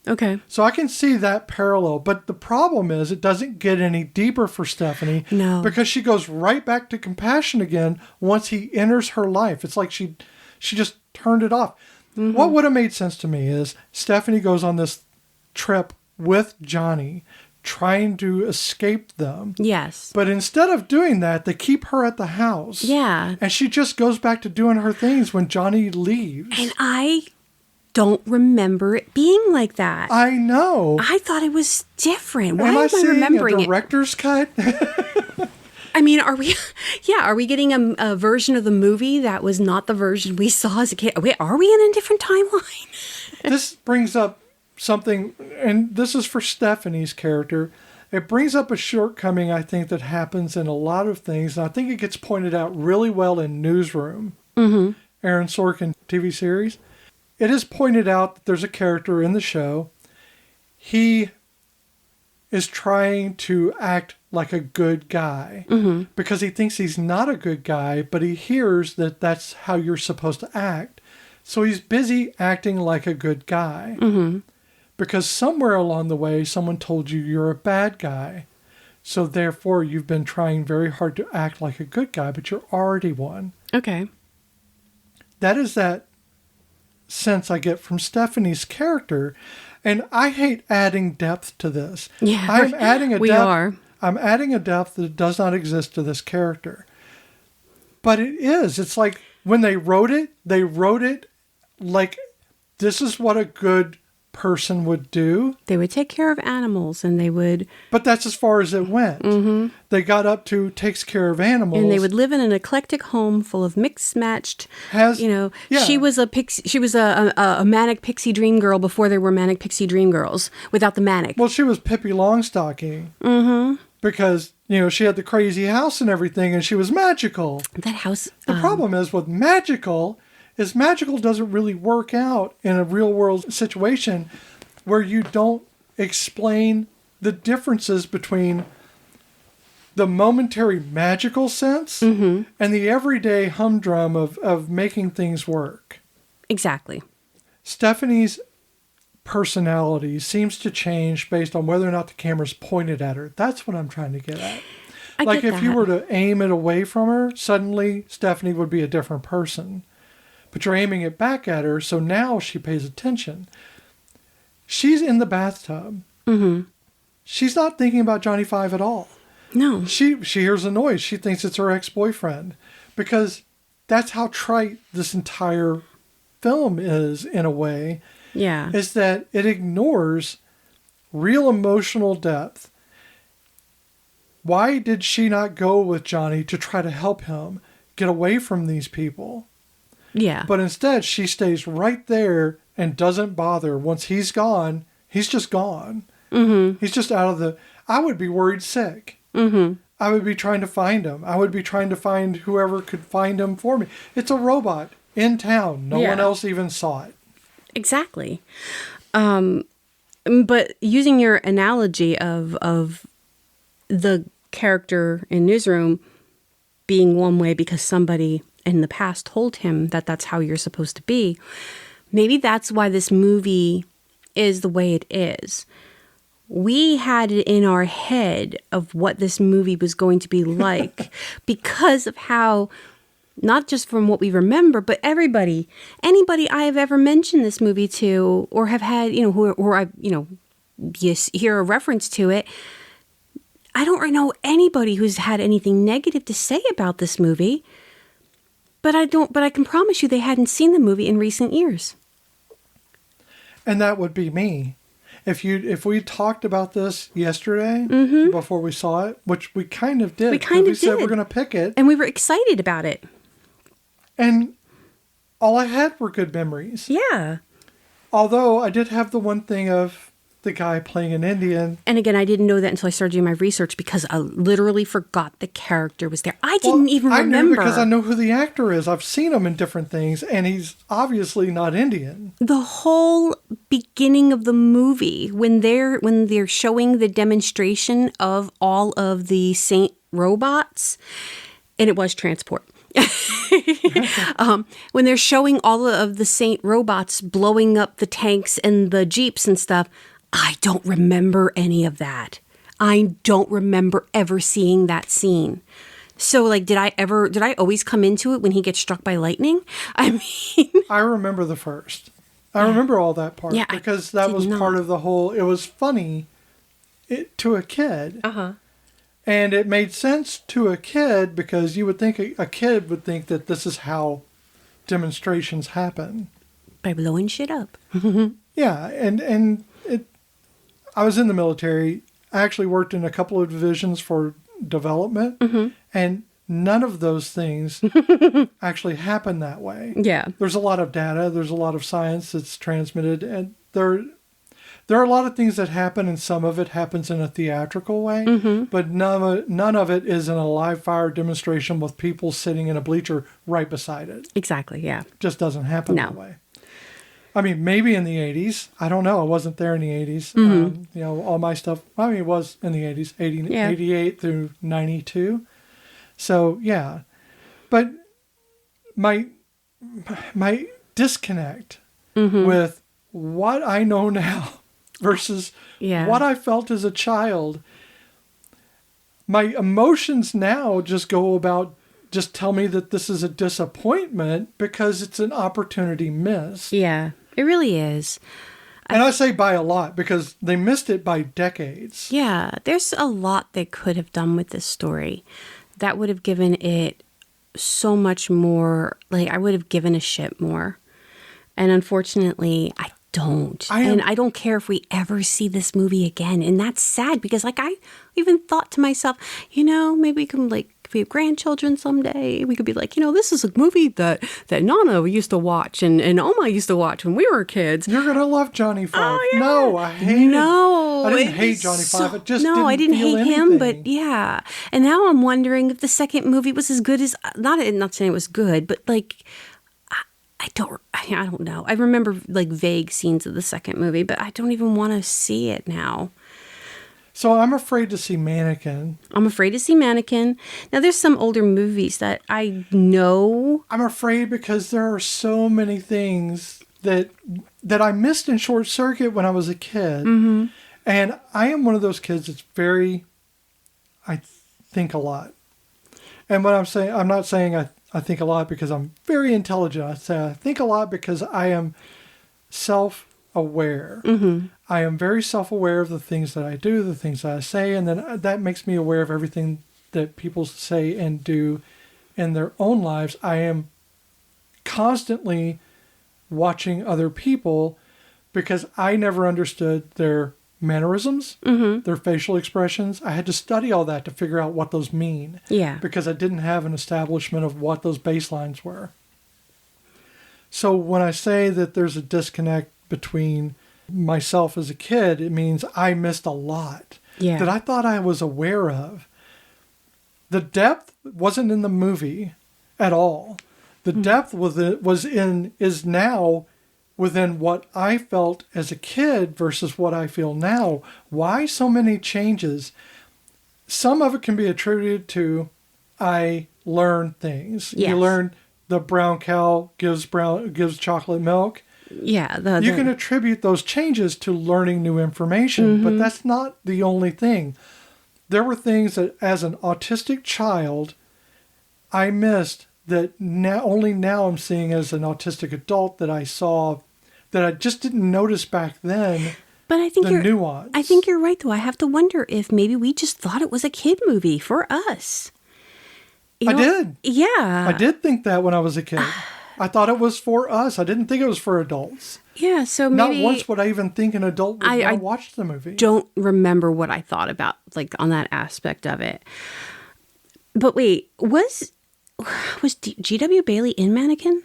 A: Okay.
B: So I can see that parallel. But the problem is it doesn't get any deeper for Stephanie.
A: No.
B: Because she goes right back to compassion again once he enters her life. It's like she just turned it off. Mm-hmm. What would have made sense to me is Stephanie goes on this trip with Johnny trying to escape them.
A: Yes.
B: But instead of doing that, they keep her at the house.
A: Yeah.
B: And she just goes back to doing her things when Johnny leaves.
A: And I don't remember it being like that.
B: I know.
A: I thought it was different. Why
B: am I
A: remembering
B: seeing a director's cut?
A: I mean, are we getting a version of the movie that was not the version we saw as a kid? Wait, are we in a different timeline?
B: This brings up something, and this is for Stephanie's character. It brings up a shortcoming, I think, that happens in a lot of things. And I think it gets pointed out really well in Newsroom, mm-hmm. Aaron Sorkin TV series. It is pointed out that there's a character in the show. He is trying to act like a good guy because he thinks he's not a good guy, but he hears that that's how you're supposed to act. So he's busy acting like a good guy because somewhere along the way, someone told you you're a bad guy. So therefore, you've been trying very hard to act like a good guy, but you're already one.
A: Okay.
B: That is that sense I get from Stephanie's character. And I hate adding depth to this.
A: Yeah,
B: I'm adding a
A: we
B: depth.
A: are.
B: I'm adding a depth that does not exist to this character. But it is. It's like when they wrote it like this is what a good person would do.
A: They would take care of animals, and they would...
B: But that's as far as it went. They got up to takes care of animals.
A: And they would live in an eclectic home full of mixed-matched, she was a pixie, she was a manic pixie dream girl before there were manic pixie dream girls, without the manic.
B: Well, she was Pippi Longstocking. Because, she had the crazy house and everything, and she was magical.
A: That house...
B: The problem is with magical doesn't really work out in a real world situation where you don't explain the differences between the momentary magical sense and the everyday humdrum of making things work.
A: Exactly.
B: Stephanie's personality seems to change based on whether or not the camera's pointed at her. That's what I'm trying to get at. Like if you were to aim it away from her, suddenly Stephanie would be a different person. But you're aiming it back at her, so now she pays attention. She's in the bathtub. She's not thinking about Johnny Five at all.
A: No.
B: She hears a noise. She thinks it's her ex-boyfriend. Because that's how trite this entire film is, in a way.
A: Yeah.
B: Is that it ignores real emotional depth. Why did she not go with Johnny to try to help him get away from these people?
A: Yeah.
B: But instead, she stays right there and doesn't bother. Once he's gone, he's just gone. He's just out of the... I would be worried sick. I would be trying to find him. I would be trying to find whoever could find him for me. It's a robot in town. No one else even saw it.
A: Exactly. But using your analogy of the character in Newsroom being one way because somebody in the past told him that that's how you're supposed to be, maybe that's why this movie is the way it is. We had it in our head of what this movie was going to be like because of how, not just from what we remember, but anybody I have ever mentioned this movie to or have had, or I, hear a reference to it, I don't know anybody who's had anything negative to say about this movie. But I can promise you they hadn't seen the movie in recent years.
B: And that would be me. If we talked about this yesterday before we saw it, which we kind of did. We said we're going to pick it.
A: And we were excited about it.
B: And all I had were good memories.
A: Yeah.
B: Although I did have the one thing of the guy playing an Indian.
A: And again, I didn't know that until I started doing my research because I literally forgot the character was there. I didn't even remember. I knew
B: because I know who the actor is. I've seen him in different things, and he's obviously not Indian.
A: The whole beginning of the movie, when they're showing the demonstration of all of the Saint robots, and it was transport. When they're showing all of the Saint robots blowing up the tanks and the Jeeps and stuff, I don't remember any of that. I don't remember ever seeing that scene. So, did I always come into it when he gets struck by lightning? I mean...
B: I remember the first. I remember all that part.
A: Yeah,
B: because that was part of the whole... It was funny to a kid.
A: Uh-huh.
B: And it made sense to a kid because you would think a kid would think that this is how demonstrations happen.
A: By blowing shit up.
B: Yeah, and I was in the military. I actually worked in a couple of divisions for development, and none of those things actually happen that way.
A: Yeah.
B: There's a lot of data. There's a lot of science that's transmitted, and there are a lot of things that happen, and some of it happens in a theatrical way, but none of it is in a live fire demonstration with people sitting in a bleacher right beside it.
A: Exactly, yeah.
B: It just doesn't happen that way. I mean, maybe in the 80s. I don't know. I wasn't there in the 80s. All my stuff, I mean, it was in the 80s, 88 through 92. So, yeah. But my disconnect with what I know now versus what I felt as a child, my emotions now just go about, just tell me that this is a disappointment because it's an opportunity missed.
A: Yeah, it really is.
B: And I say by a lot because they missed it by decades.
A: Yeah, there's a lot they could have done with this story that would have given it so much more. Like, I would have given a shit more. And unfortunately, I don't. And I don't care if we ever see this movie again. And that's sad because, like, I even thought to myself, maybe we can, like, if we have grandchildren someday, we could be like, this is a movie that Nana used to watch and Oma used to watch when we were kids.
B: You're going to love Johnny Five.
A: Oh, yeah.
B: No, I hate it. I didn't hate Johnny Five. It just
A: I didn't
B: feel
A: hate
B: anything.
A: him, but yeah. And now I'm wondering if the second movie was as good as, not saying it was good, but like, I don't know. I remember like vague scenes of the second movie, but I don't even want to see it now.
B: So I'm afraid to see Mannequin.
A: I'm afraid to see Mannequin. Now, there's some older movies that I know.
B: I'm afraid because there are so many things that I missed in Short Circuit when I was a kid. Mm-hmm. And I am one of those kids that's I think a lot. And what I'm not saying I think a lot because I'm very intelligent. I say I think a lot because I am self-aware. Mm-hmm. I am very self-aware of the things that I do, the things that I say, and then that makes me aware of everything that people say and do in their own lives. I am constantly watching other people because I never understood their mannerisms, their facial expressions. I had to study all that to figure out what those mean.
A: Yeah.
B: Because I didn't have an establishment of what those baselines were. So when I say that there's a disconnect between myself as a kid, it means I missed a lot that I thought I was aware of. The depth wasn't in the movie at all. The depth is now within what I felt as a kid versus what I feel now. Why so many changes? Some of it can be attributed to I learned things.
A: Yes.
B: You learn the brown cow gives chocolate milk.
A: Yeah.
B: You can attribute those changes to learning new information, but that's not the only thing. There were things that as an autistic child, I missed that only now I'm seeing as an autistic adult that I saw that I just didn't notice back then.
A: But I think
B: nuance.
A: I think you're right, though. I have to wonder if maybe we just thought it was a kid movie for us.
B: I did.
A: Yeah.
B: I did think that when I was a kid. I thought it was for us. I didn't think it was for adults.
A: Yeah, so maybe...
B: Not once would I even think an adult would watch the movie.
A: Don't remember what I thought about, like, on that aspect of it. But wait, was G.W. Bailey in Mannequin?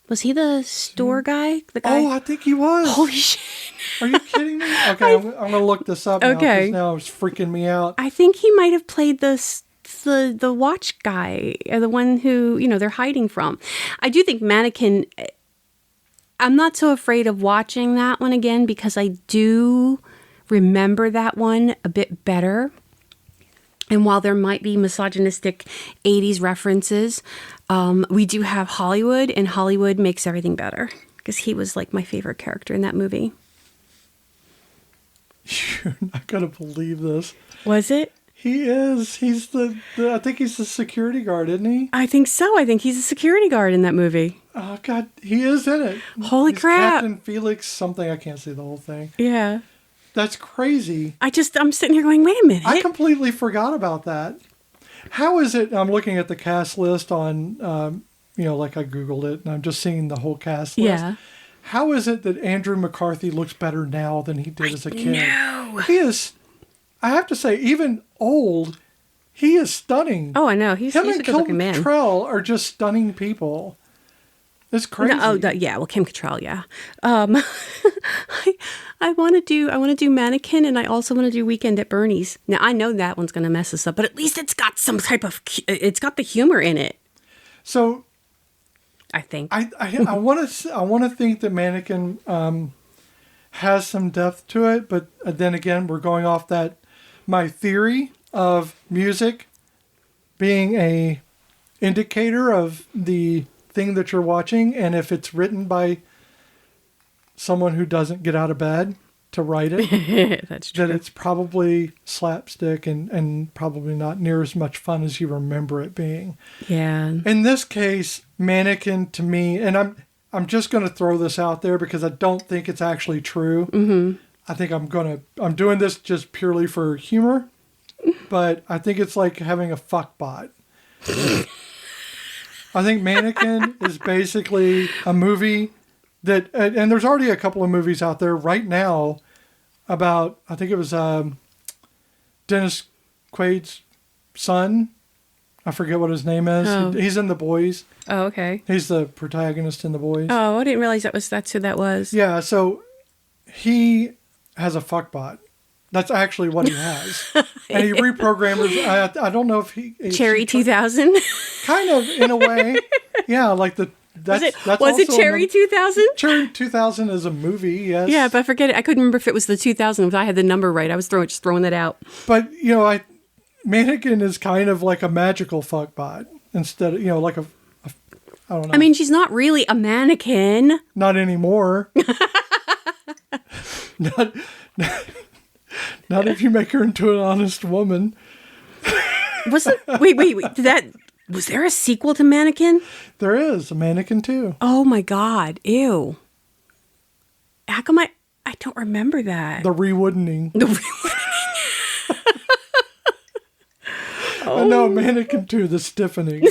A: Was he the store guy? The guy?
B: Oh, I think he was.
A: Holy shit.
B: Are you kidding me? Okay, I'm going to look this up now because now it's freaking me out.
A: I think he might have played the watch guy, or the one who, they're hiding from. I do think Mannequin, I'm not so afraid of watching that one again because I do remember that one a bit better. And while there might be misogynistic 80s references, we do have Hollywood, and Hollywood makes everything better because he was like my favorite character in that movie.
B: You're not going to believe this.
A: Was it?
B: He is. He's I think he's the security guard, isn't he?
A: I think so. I think he's a security guard in that movie.
B: Oh, God. He is in it.
A: Holy crap.
B: Captain Felix something. I can't see the whole thing.
A: Yeah.
B: That's crazy.
A: I'm sitting here going, wait a minute.
B: I completely forgot about that. How is it? I'm looking at the cast list on, like I Googled it, and I'm just seeing the whole cast list.
A: Yeah.
B: How is it that Andrew McCarthy looks better now than he did as a kid?
A: No.
B: He is, I have to say, even old, he is stunning.
A: Oh, I know. He's a good-looking man.
B: Kim Cattrall are just stunning people. It's crazy.
A: Yeah. Well, Kim Cattrall, yeah. I want to do Mannequin, and I also want to do Weekend at Bernie's. Now, I know that one's going to mess us up, but at least it's got some type of, it's got the humor in it.
B: So,
A: I think.
B: I want to think that Mannequin has some depth to it, but then again, we're going off that my theory of music being a indicator of the thing that you're watching, and if it's written by someone who doesn't get out of bed to write it,
A: That's true.
B: that it's probably slapstick and probably not near as much fun as you remember it being.
A: Yeah.
B: In this case, Mannequin to me, and I'm just going to throw this out there because I don't think it's actually true. Mm-hmm. I think I'm doing this just purely for humor, but I think it's like having a fuck bot. I think Mannequin is basically a movie that, and there's already a couple of movies out there right now about, I think it was Dennis Quaid's son. I forget what his name is.
A: Oh.
B: He's in The Boys.
A: Oh, okay.
B: He's the protagonist in The Boys.
A: Oh, I didn't realize that's who that was.
B: Yeah, so he has a fuckbot. That's actually what he has. And he reprograms. I don't know if he...
A: Cherry 2000?
B: Kind of, in a way. Yeah, like the...
A: Was it Cherry 2000?
B: Cherry 2000 is a movie, yes.
A: Yeah, but I forget it. I couldn't remember if it was the 2000. If I had the number right, I was just throwing that out.
B: But, Mannequin is kind of like a magical fuckbot. Instead of, like a I don't know.
A: I mean, she's not really a mannequin.
B: Not anymore. Not if you make her into an honest woman.
A: Wait. Was there a sequel to Mannequin?
B: There is a Mannequin 2.
A: Oh my God. Ew. How come I don't remember that?
B: The rewoodening.
A: Oh.
B: No, Mannequin 2, the stiffening.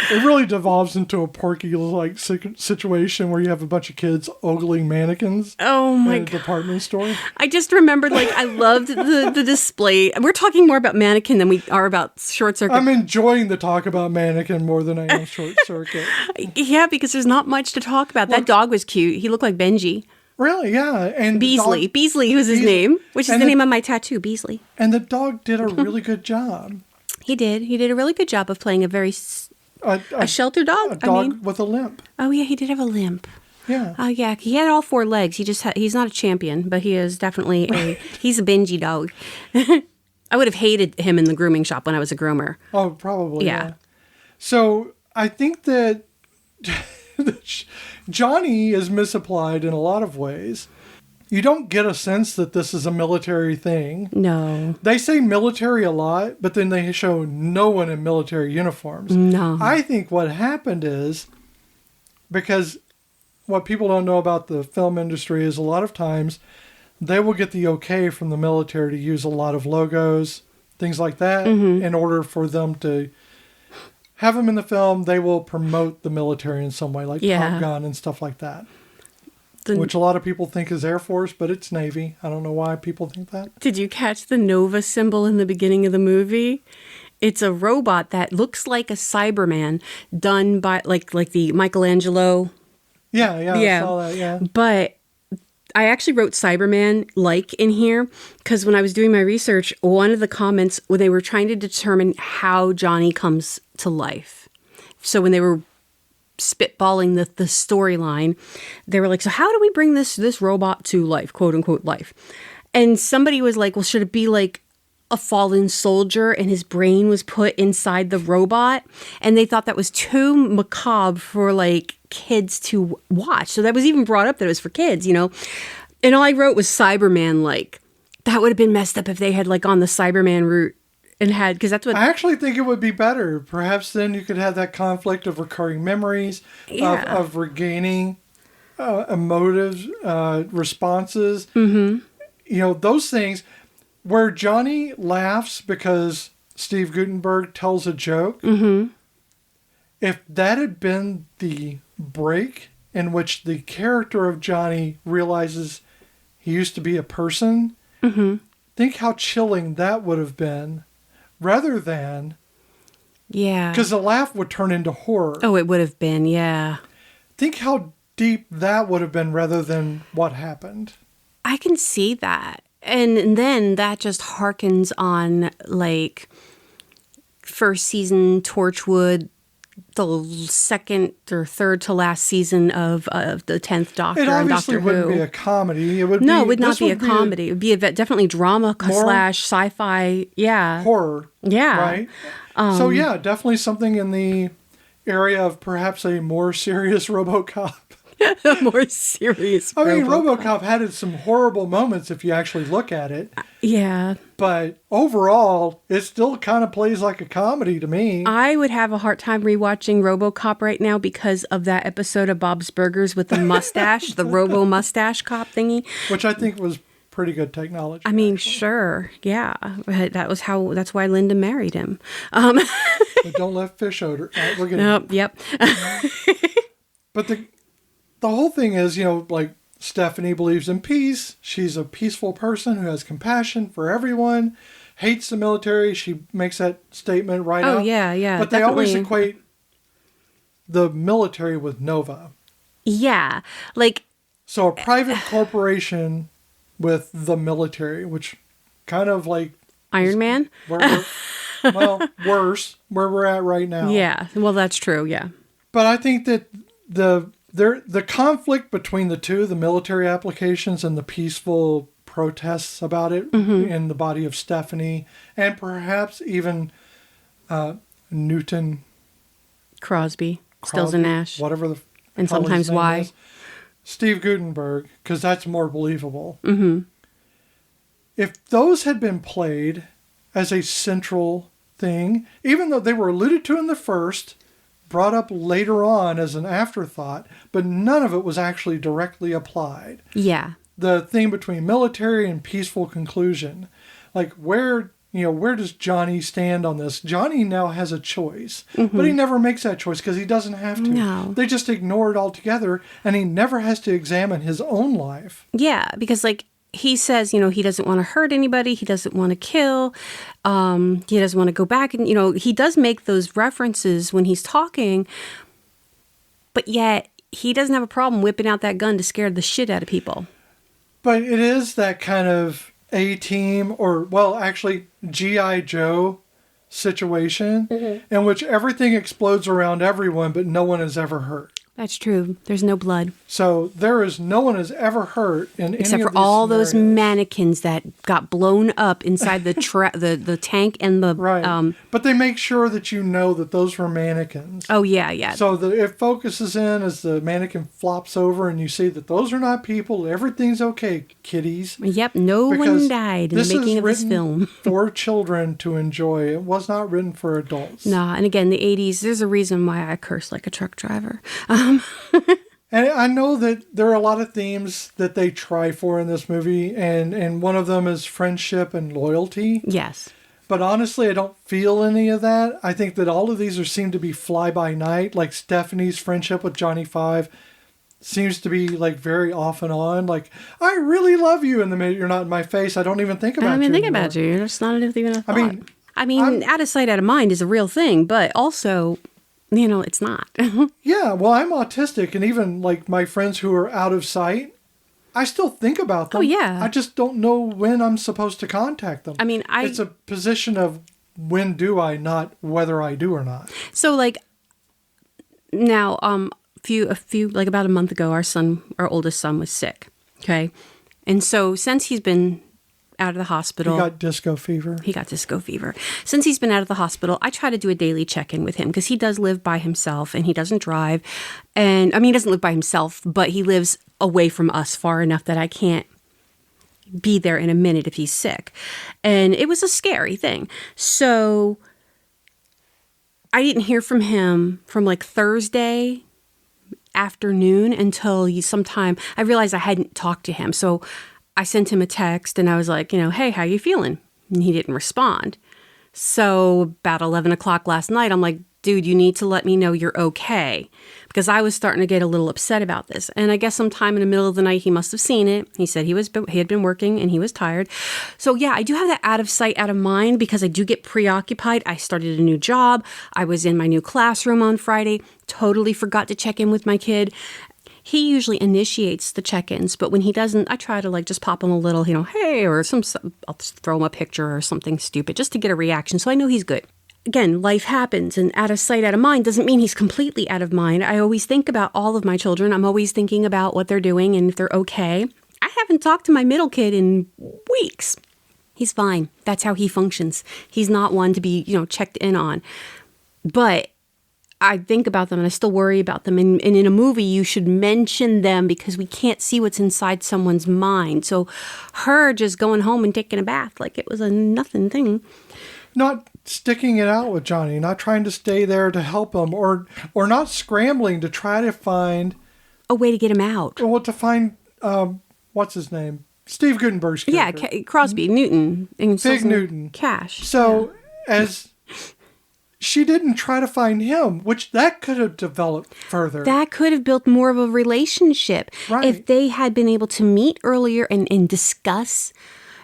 B: It really devolves into a Porky-like situation where you have a bunch of kids ogling mannequins.
A: Oh my
B: God. In a department store.
A: I just remembered, I loved the display. We're talking more about Mannequin than we are about Short Circuit.
B: I'm enjoying the talk about Mannequin more than I am Short Circuit.
A: Yeah, because there's not much to talk about. That dog was cute. He looked like Benji.
B: Really, yeah. And
A: Beasley. Beasley was his name, which is the name of my tattoo, Beasley.
B: And the dog did a really good job.
A: He did. He did a really good job of playing a very... A shelter dog?
B: A dog with a limp.
A: Oh, yeah, he did have a limp.
B: Yeah.
A: Oh, yeah. He had all four legs. He's not a champion, but he is definitely he's a Benji dog. I would have hated him in the grooming shop when I was a groomer.
B: Oh, probably.
A: Yeah.
B: So I think that Johnny is misapplied in a lot of ways. You don't get a sense that this is a military thing.
A: No.
B: They say military a lot, but then they show no one in military uniforms.
A: No.
B: I think what happened is, because what people don't know about the film industry is a lot of times they will get the okay from the military to use a lot of logos, things like that, in order for them to have them in the film. They will promote the military in some way, like Top Gun and stuff like that. Which a lot of people think is Air Force, but it's Navy. I don't know why people think that.
A: Did you catch the Nova symbol in the beginning of the movie? It's a robot that looks like a Cyberman done by like the Michelangelo.
B: Yeah, I saw that, yeah.
A: But I actually wrote Cyberman in here because when I was doing my research, one of the comments when they were trying to determine how Johnny comes to life. So when they were spitballing the storyline, they were like, so how do we bring this robot to life, quote unquote life? And somebody was like, well, should it be like a fallen soldier and his brain was put inside the robot? And they thought that was too macabre for kids to watch. So that was even brought up that it was for kids, And all I wrote was Cyberman. That would have been messed up if they had on the Cyberman route and had, because that's what
B: I actually think it would be better. Perhaps then you could have that conflict of recurring memories, of regaining emotive responses. Mm-hmm. Those things where Johnny laughs because Steve Guttenberg tells a joke. Mm-hmm. If that had been the break in which the character of Johnny realizes he used to be a person, think how chilling that would have been. Rather than...
A: Yeah.
B: Because the laugh would turn into horror.
A: Oh, it would have been, yeah.
B: Think how deep that would have been rather than what happened.
A: I can see that. And then that just harkens on, first season Torchwood, the second or third to last season of the 10th Doctor
B: It
A: on
B: obviously
A: Doctor
B: wouldn't
A: Who.
B: be a comedy. It would
A: No,
B: be,
A: it would not
B: this
A: be a comedy. It would be definitely drama slash sci-fi. Yeah.
B: horror.
A: Yeah.
B: Right? So, yeah, definitely something in the area of perhaps a more serious RoboCop.
A: A more serious
B: I mean,
A: RoboCop.
B: RoboCop had some horrible moments if you actually look at it.
A: Yeah.
B: But overall, it still kind of plays like a comedy to me.
A: I would have a hard time rewatching RoboCop right now because of that episode of Bob's Burgers with the mustache, the Robo mustache cop thingy.
B: Which I think was pretty good technology.
A: I mean, sure, yeah, but that's why Linda married him.
B: But don't let fish odor. We're getting.
A: Nope, yep.
B: But the whole thing is, like Stephanie believes in peace. She's a peaceful person who has compassion for everyone, hates the military. She makes that statement right out.
A: Oh, yeah.
B: But they always equate the military with Nova.
A: Yeah, like...
B: So a private corporation with the military, which kind of like...
A: Iron Man?
B: Well, worse, where we're at right now.
A: Yeah, well, that's true, yeah.
B: But I think that the conflict between the two, the military applications and the peaceful protests about it in the body of Stephanie, and perhaps even Newton
A: Crosby, Stills and Nash.
B: whatever the
A: And
B: hell his
A: sometimes
B: name
A: Y.
B: is. Steve Gutenberg, because that's more believable.
A: Mm-hmm.
B: If those had been played as a central thing, even though they were alluded to in the first, brought up later on as an afterthought, but none of it was actually directly applied.
A: Yeah.
B: The thing between military and peaceful conclusion, like where does Johnny stand on this? Johnny now has a choice, but he never makes that choice because he doesn't have to.
A: No.
B: They just ignore it altogether, and he never has to examine his own life.
A: Yeah, because like he says, he doesn't want to hurt anybody. He doesn't want to kill. He doesn't want to go back. And, he does make those references when he's talking, but yet he doesn't have a problem whipping out that gun to scare the shit out of people.
B: But it is that kind of A-Team or, well, actually G.I. Joe situation in which everything explodes around everyone, but no one is ever hurt.
A: That's true. There's no blood.
B: So no one is ever hurt in
A: Except
B: any
A: for
B: of these
A: all those
B: scenarios.
A: mannequins that got blown up inside the the tank and the...
B: Right. But they make sure that you know that those were mannequins.
A: Oh, yeah.
B: So it focuses in as the mannequin flops over and you see that those are not people. Everything's okay, kiddies.
A: Yep, no one died in the making of this film.
B: For children to enjoy. It was not written for adults.
A: Nah, and again, the 80s, there's a reason why I curse like a truck driver.
B: And I know that there are a lot of themes that they try for in this movie, and one of them is friendship and loyalty.
A: Yes.
B: But honestly, I don't feel any of that. I think that all of these seem to be fly-by-night, like Stephanie's friendship with Johnny Five seems to be like very off and on. Like, I really love you, and the minute you're not in my face, I don't even think about you.
A: I don't even think
B: anymore.
A: about you. It's not even a thought. I mean,
B: I'm-
A: out of sight, out of mind is a real thing, but also, it's not.
B: Yeah, well, I'm autistic, and even like my friends who are out of sight, I still think about them.
A: Oh, yeah.
B: I just don't know when I'm supposed to contact them.
A: I mean,
B: it's a position of when do I, not whether I do or not.
A: So, like, now, a few, like about a month ago, our oldest son was sick. Okay. And so since he's been out of the hospital.
B: He got disco fever.
A: Since he's been out of the hospital, I try to do a daily check-in with him because he does live by himself and he doesn't drive. And I mean, he doesn't live by himself, but he lives away from us far enough that I can't be there in a minute if he's sick. And it was a scary thing. So I didn't hear from him from like Thursday afternoon until sometime I realized I hadn't talked to him. So I sent him a text and I was like, hey, how you feeling? And he didn't respond. So about 11 o'clock last night, I'm like, dude, you need to let me know you're okay. Because I was starting to get a little upset about this. And I guess sometime in the middle of the night, he must have seen it. He said he had been working and he was tired. So yeah, I do have that out of sight, out of mind because I do get preoccupied. I started a new job. I was in my new classroom on Friday. Totally forgot to check in with my kid. He usually initiates the check-ins, but when he doesn't, I try to like just pop him a little, hey, or I'll just throw him a picture or something stupid just to get a reaction. So I know he's good. again, life happens, and out of sight, out of mind doesn't mean he's completely out of mind. I always think about all of my children. I'm always thinking about what they're doing and if they're okay. I haven't talked to my middle kid in weeks. He's fine. That's how he functions. He's not one to be, checked in on. But I think about them and I still worry about them. And in a movie, you should mention them because we can't see what's inside someone's mind. So her just going home and taking a bath like it was a nothing thing.
B: Not sticking it out with Johnny, not trying to stay there to help him, or not scrambling to try to find
A: a way to get him out.
B: Or to find, what's his name? Steve Gutenberg's character.
A: Yeah, Crosby, Newton. And
B: Big Newton.
A: Cash.
B: So, as she didn't try to find him, which that could have developed further.
A: That could have built more of a relationship.
B: Right.
A: If they had been able to meet earlier and discuss,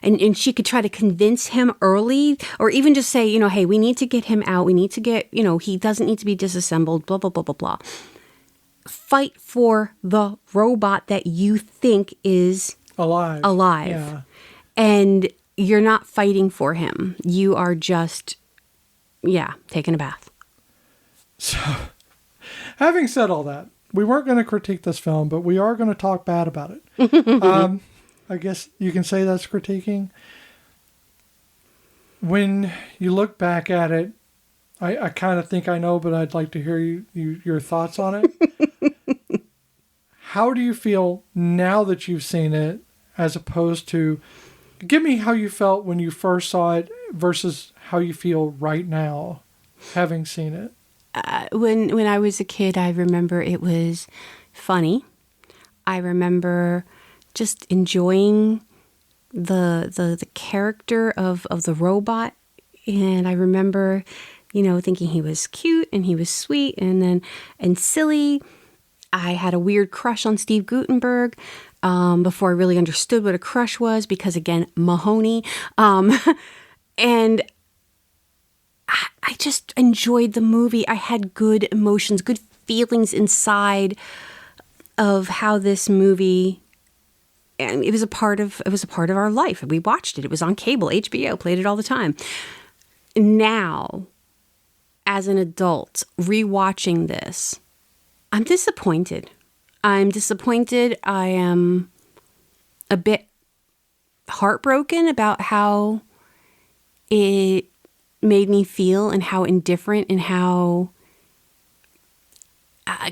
A: and she could try to convince him early, or even just say, hey, we need to get him out. We need to get, he doesn't need to be disassembled, blah, blah, blah, blah, blah. Fight for the robot that you think is alive.
B: Yeah.
A: And you're not fighting for him. You are just, taking a bath.
B: So, having said all that, we weren't going to critique this film, but we are going to talk bad about it. I guess you can say that's critiquing. When you look back at it, I kind of think I know, but I'd like to hear your thoughts on it. How do you feel now that you've seen it, as opposed to, give me how you felt when you first saw it versus how you feel right now, having seen it.
A: When I was a kid, I remember it was funny. I remember just enjoying the character of the robot, and I remember thinking he was cute and he was sweet and silly. I had a weird crush on Steve Gutenberg before I really understood what a crush was, because again, Mahoney, and I just enjoyed the movie. I had good emotions, good feelings inside of how this movie. And it was a part of our life. We watched it. It was on cable, HBO, played it all the time. Now, as an adult, rewatching this, I'm disappointed. I am a bit heartbroken about how it made me feel and how indifferent and how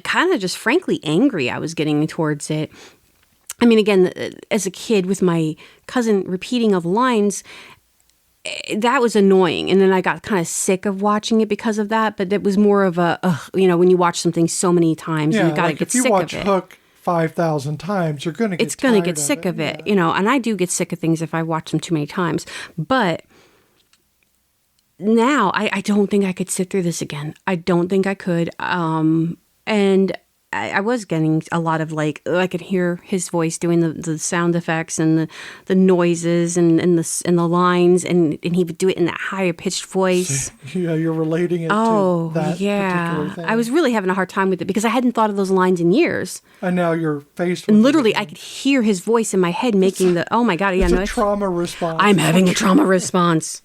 A: kind of just frankly angry I was getting towards it. I mean, again, as a kid with my cousin repeating of lines, that was annoying. And then I got kind of sick of watching it because of that. But it was more of when you watch something so many times, you got to get sick of it.
B: If you watch Hook 5,000 times, you're going to get
A: sick of it. And I do get sick of things if I watch them too many times. But now I don't think I could sit through this again. I don't think I could. And I was getting a lot of I could hear his voice doing the sound effects and the noises and the lines, and he would do it in that higher pitched voice.
B: Yeah, you're relating it to that particular thing.
A: I was really having a hard time with it because I hadn't thought of those lines in years.
B: And now you're faced with
A: and literally I could hear his voice in my head making oh my God, yeah,
B: it's a trauma response.
A: I'm having a trauma response.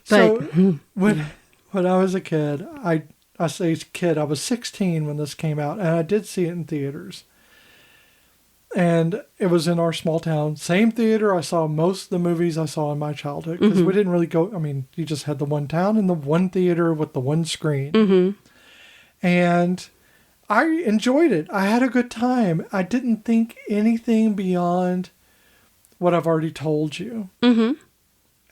A: But
B: so when I was a kid, I say kid, I was 16 when this came out, and I did see it in theaters. And it was in our small town. Same theater I saw most of the movies I saw in my childhood, because we didn't really go, you just had the one town and the one theater with the one screen. Mm-hmm. And I enjoyed it. I had a good time. I didn't think anything beyond what I've already told you. Mm-hmm.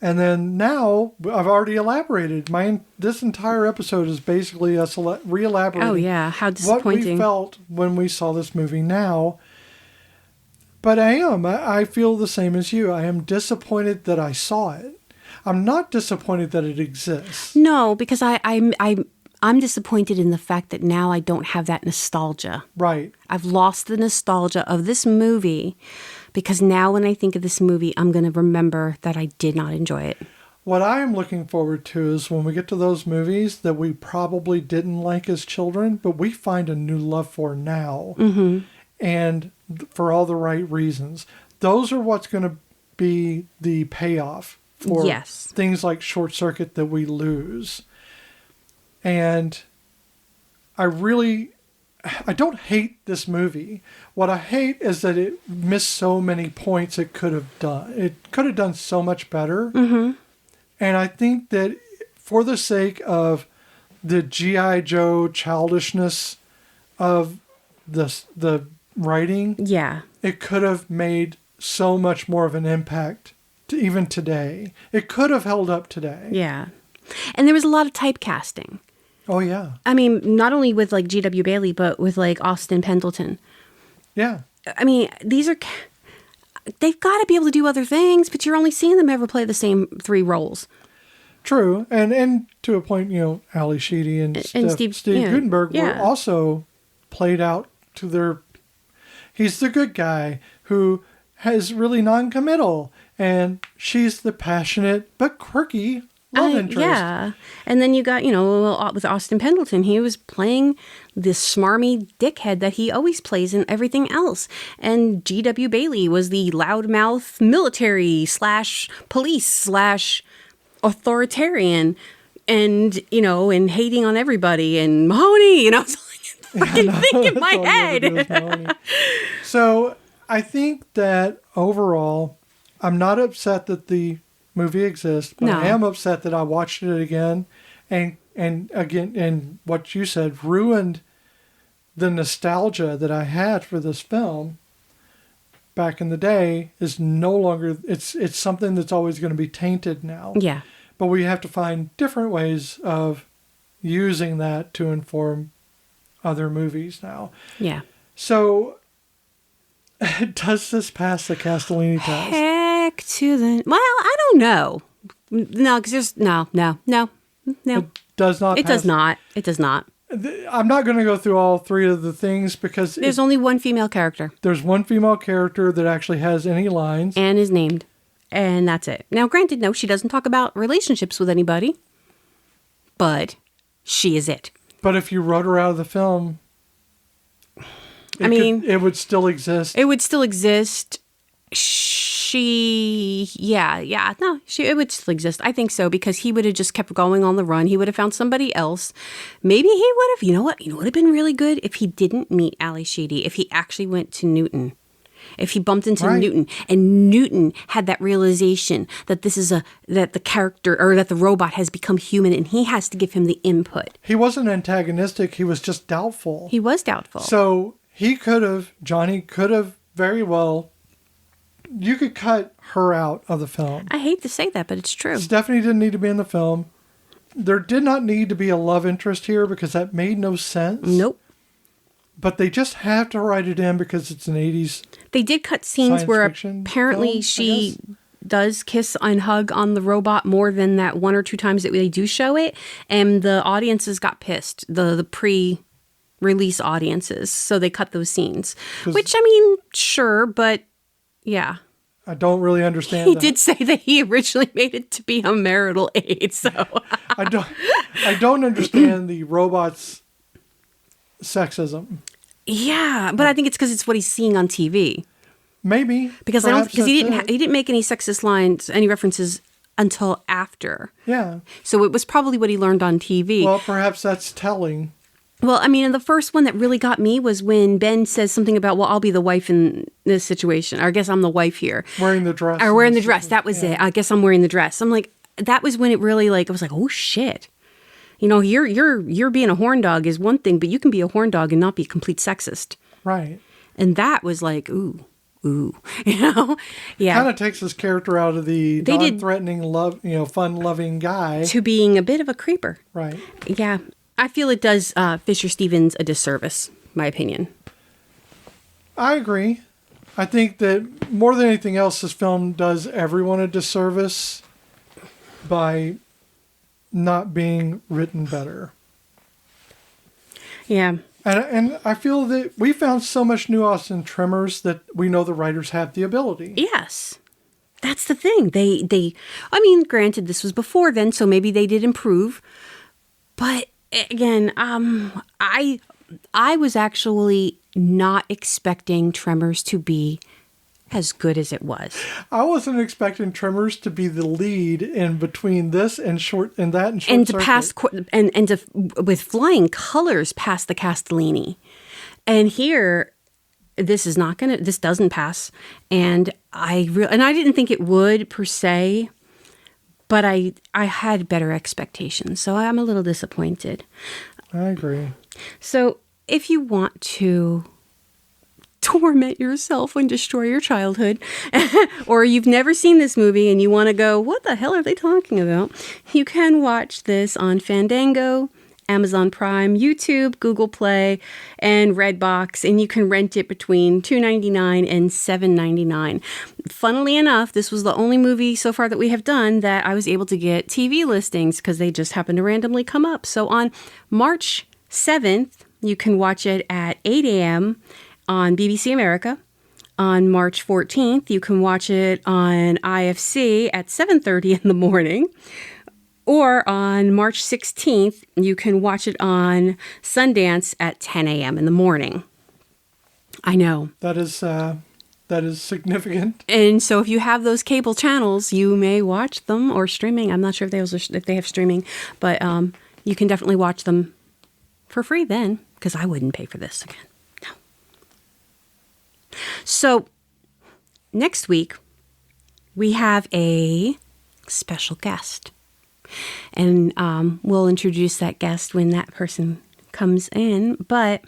B: And then now, I've already elaborated. This entire episode is basically us re-elaborating.
A: Oh, yeah. How disappointing.
B: What we felt when we saw this movie now. But I feel the same as you. I am disappointed that I saw it. I'm not disappointed that it exists.
A: No, because I'm disappointed in the fact that now I don't have that nostalgia.
B: Right.
A: I've lost the nostalgia of this movie. Because now when I think of this movie, I'm going to remember that I did not enjoy it.
B: What I am looking forward to is when we get to those movies that we probably didn't like as children, but we find a new love for now. Mm-hmm. And for all the right reasons. Those are what's going to be the payoff for things like Short Circuit that we lose. And I don't hate this movie. What I hate is that it missed so many points it could have done. It could have done so much better.
A: Mm-hmm.
B: And I think that for the sake of the G.I. Joe childishness of the writing,
A: Yeah.
B: it could have made so much more of an impact to even today. It could have held up today.
A: Yeah. And there was a lot of typecasting.
B: Oh, yeah.
A: I mean, not only with like G.W. Bailey, but with like Austin Pendleton.
B: Yeah.
A: I mean, they've got to be able to do other things, but you're only seeing them ever play the same 3 roles.
B: True. And to a point, Ali Sheedy and Steve Guttenberg were also played out to their... He's the good guy who is really non-committal, and she's the passionate but quirky love interest.
A: Yeah. And then you got, with Austin Pendleton, he was playing this smarmy dickhead that he always plays in everything else. And G.W. Bailey was the loudmouth military / police / authoritarian and, and hating on everybody. And Mahoney, it's like fucking thing in my head.
B: So I think that overall, I'm not upset that the movie exists, but I am upset that I watched it again, and again, and what you said ruined the nostalgia that I had for this film back in the day. Is no longer, it's something that's always going to be tainted now.
A: Yeah.
B: But we have to find different ways of using that to inform other movies now.
A: Yeah.
B: So does this pass the Castellini test?
A: Heck to the... Well, I don't know. No, because there's... No.
B: It does not
A: It does not. It does not.
B: I'm not going to go through all 3 of the things because...
A: There's only one female character.
B: There's one female character that actually has any lines.
A: And is named. And that's it. Now, granted, no, she doesn't talk about relationships with anybody. But she is it.
B: But if you wrote her out of the film... it would still exist.
A: It would still exist. It would still exist. I think so, because he would have just kept going on the run. He would have found somebody else. Maybe he would have, you know what would have been really good? If he didn't meet Ali Sheedy, if he actually went to Newton. If he bumped into Newton, and Newton had that realization that that the character, or that the robot has become human, and he has to give him the input.
B: He wasn't antagonistic. He was just doubtful.
A: He was doubtful.
B: So Johnny could have very well, you could cut her out of the film.
A: I hate to say that, but it's true.
B: Stephanie didn't need to be in the film. There did not need to be a love interest here because that made no sense.
A: Nope.
B: But they just have to write it in because it's an 80s.
A: They did cut scenes where apparently she does kiss and hug on the robot more than that 1 or 2 times that they do show it. And the audiences got pissed. The pre-release audiences. So they cut those scenes. Which, sure, but yeah.
B: I don't really understand
A: He did say that he originally made it to be a marital aid, so...
B: I don't understand the robot's sexism.
A: Yeah, but I think it's because it's what he's seeing on TV.
B: Maybe.
A: Because he didn't make any sexist lines, any references until after.
B: Yeah.
A: So it was probably what he learned on TV.
B: Well, perhaps that's telling.
A: Well, and the first one that really got me was when Ben says something about, well, I'll be the wife in this situation. Or I guess I'm the wife here.
B: Wearing the dress.
A: Or wearing the dress. That was it. I guess I'm wearing the dress. I'm like, that was when it really I was like, oh shit. You're being a horn dog is one thing, but you can be a horn dog and not be a complete sexist.
B: Right.
A: And that was like, ooh, yeah.
B: Kind of takes his character out of the non-threatening, fun-loving guy
A: to being a bit of a creeper.
B: Right.
A: Yeah. I feel it does Fisher Stevens a disservice, my opinion.
B: I agree. I think that more than anything else, this film does everyone a disservice by not being written better.
A: Yeah.
B: And I feel that we found so much nuance in Tremors that we know the writers have the ability.
A: Yes. That's the thing. They granted this was before then, so maybe they did improve. But again, I was actually not expecting Tremors to be as good as it was.
B: I wasn't expecting Tremors to be the lead in between this and Short
A: And to pass and to with flying colors past the Castellini. And here, this doesn't pass. And I didn't think it would per se, but I had better expectations. So I'm a little disappointed.
B: I agree.
A: So if you want to torment yourself and destroy your childhood, or you've never seen this movie and you want to go, what the hell are they talking about? You can watch this on Fandango, Amazon Prime, YouTube, Google Play, and Redbox, and you can rent it between $2.99 and $7.99. Funnily enough, this was the only movie so far that we have done that I was able to get TV listings because they just happened to randomly come up. So on March 7th, you can watch it at 8 a.m. on BBC America. On March 14th, you can watch it on IFC at 7:30 in the morning. Or on March 16th, you can watch it on Sundance at 10 a.m. in the morning. I know.
B: That is significant.
A: And so if you have those cable channels, you may watch them, or streaming. I'm not sure if they have streaming, but you can definitely watch them for free then, because I wouldn't pay for this again. No. So next week, we have a special guest. And we'll introduce that guest when that person comes in. But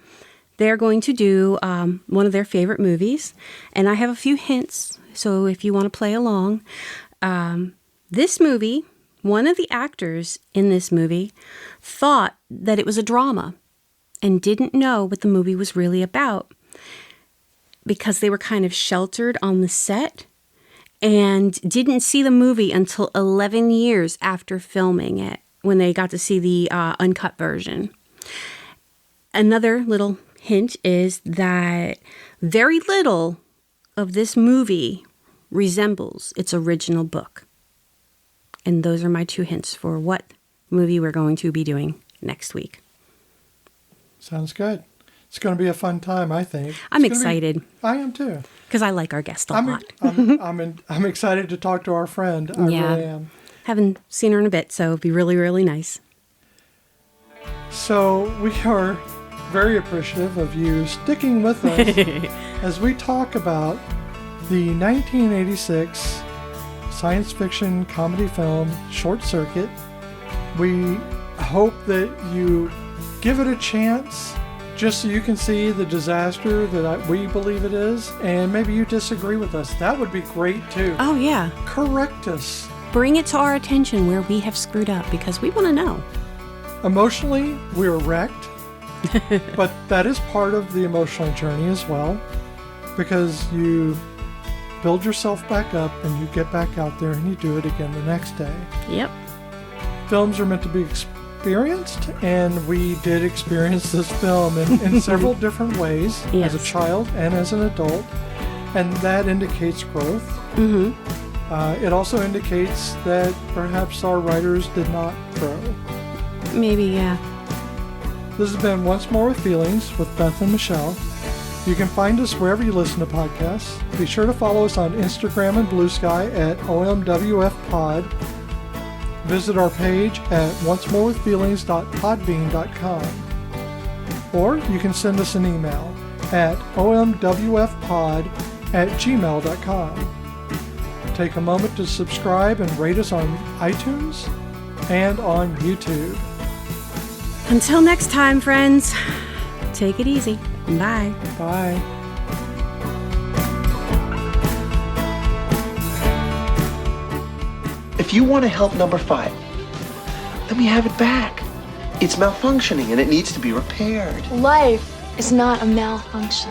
A: they're going to do one of their favorite movies. And I have a few hints, so if you want to play along. This movie, one of the actors in this movie thought that it was a drama and didn't know what the movie was really about because they were kind of sheltered on the set and didn't see the movie until 11 years after filming it, when they got to see the uncut version. Another little hint is that very little of this movie resembles its original book. And those are my two hints for what movie we're going to be doing next week.
B: Sounds good. It's going to be a fun time, I think.
A: I'm excited.
B: I am too.
A: Because I like our guest a lot.
B: I'm excited to talk to our friend. I really am.
A: Haven't seen her in a bit, so it'll be really, really nice.
B: So we are very appreciative of you sticking with us as we talk about the 1986 science fiction comedy film Short Circuit. We hope that you give it a chance, just so you can see the disaster that we believe it is, and maybe you disagree with us. That would be great too.
A: Oh yeah.
B: Correct us.
A: Bring it to our attention where we have screwed up, because we want to know.
B: Emotionally, we were wrecked, but that is part of the emotional journey as well, because you build yourself back up and you get back out there and you do it again the next day.
A: Yep.
B: Films are meant to be experienced, and we did experience this film in several different ways,
A: yes,
B: as a child and as an adult, and that indicates growth.
A: Mm-hmm.
B: It also indicates that perhaps our writers did not grow.
A: Maybe, yeah.
B: This has been Once More with Feelings with Beth and Michelle. You can find us wherever you listen to podcasts. Be sure to follow us on Instagram and Blue Sky at OMWFpod. Visit our page at oncemorewithfeelings.podbean.com. Or you can send us an email at omwfpod@gmail.com. Take a moment to subscribe and rate us on iTunes and on YouTube.
A: Until next time, friends, take it easy. Bye.
B: Bye.
C: If you want to help number 5, let me have it back. It's malfunctioning and it needs to be repaired.
D: Life is not a malfunction.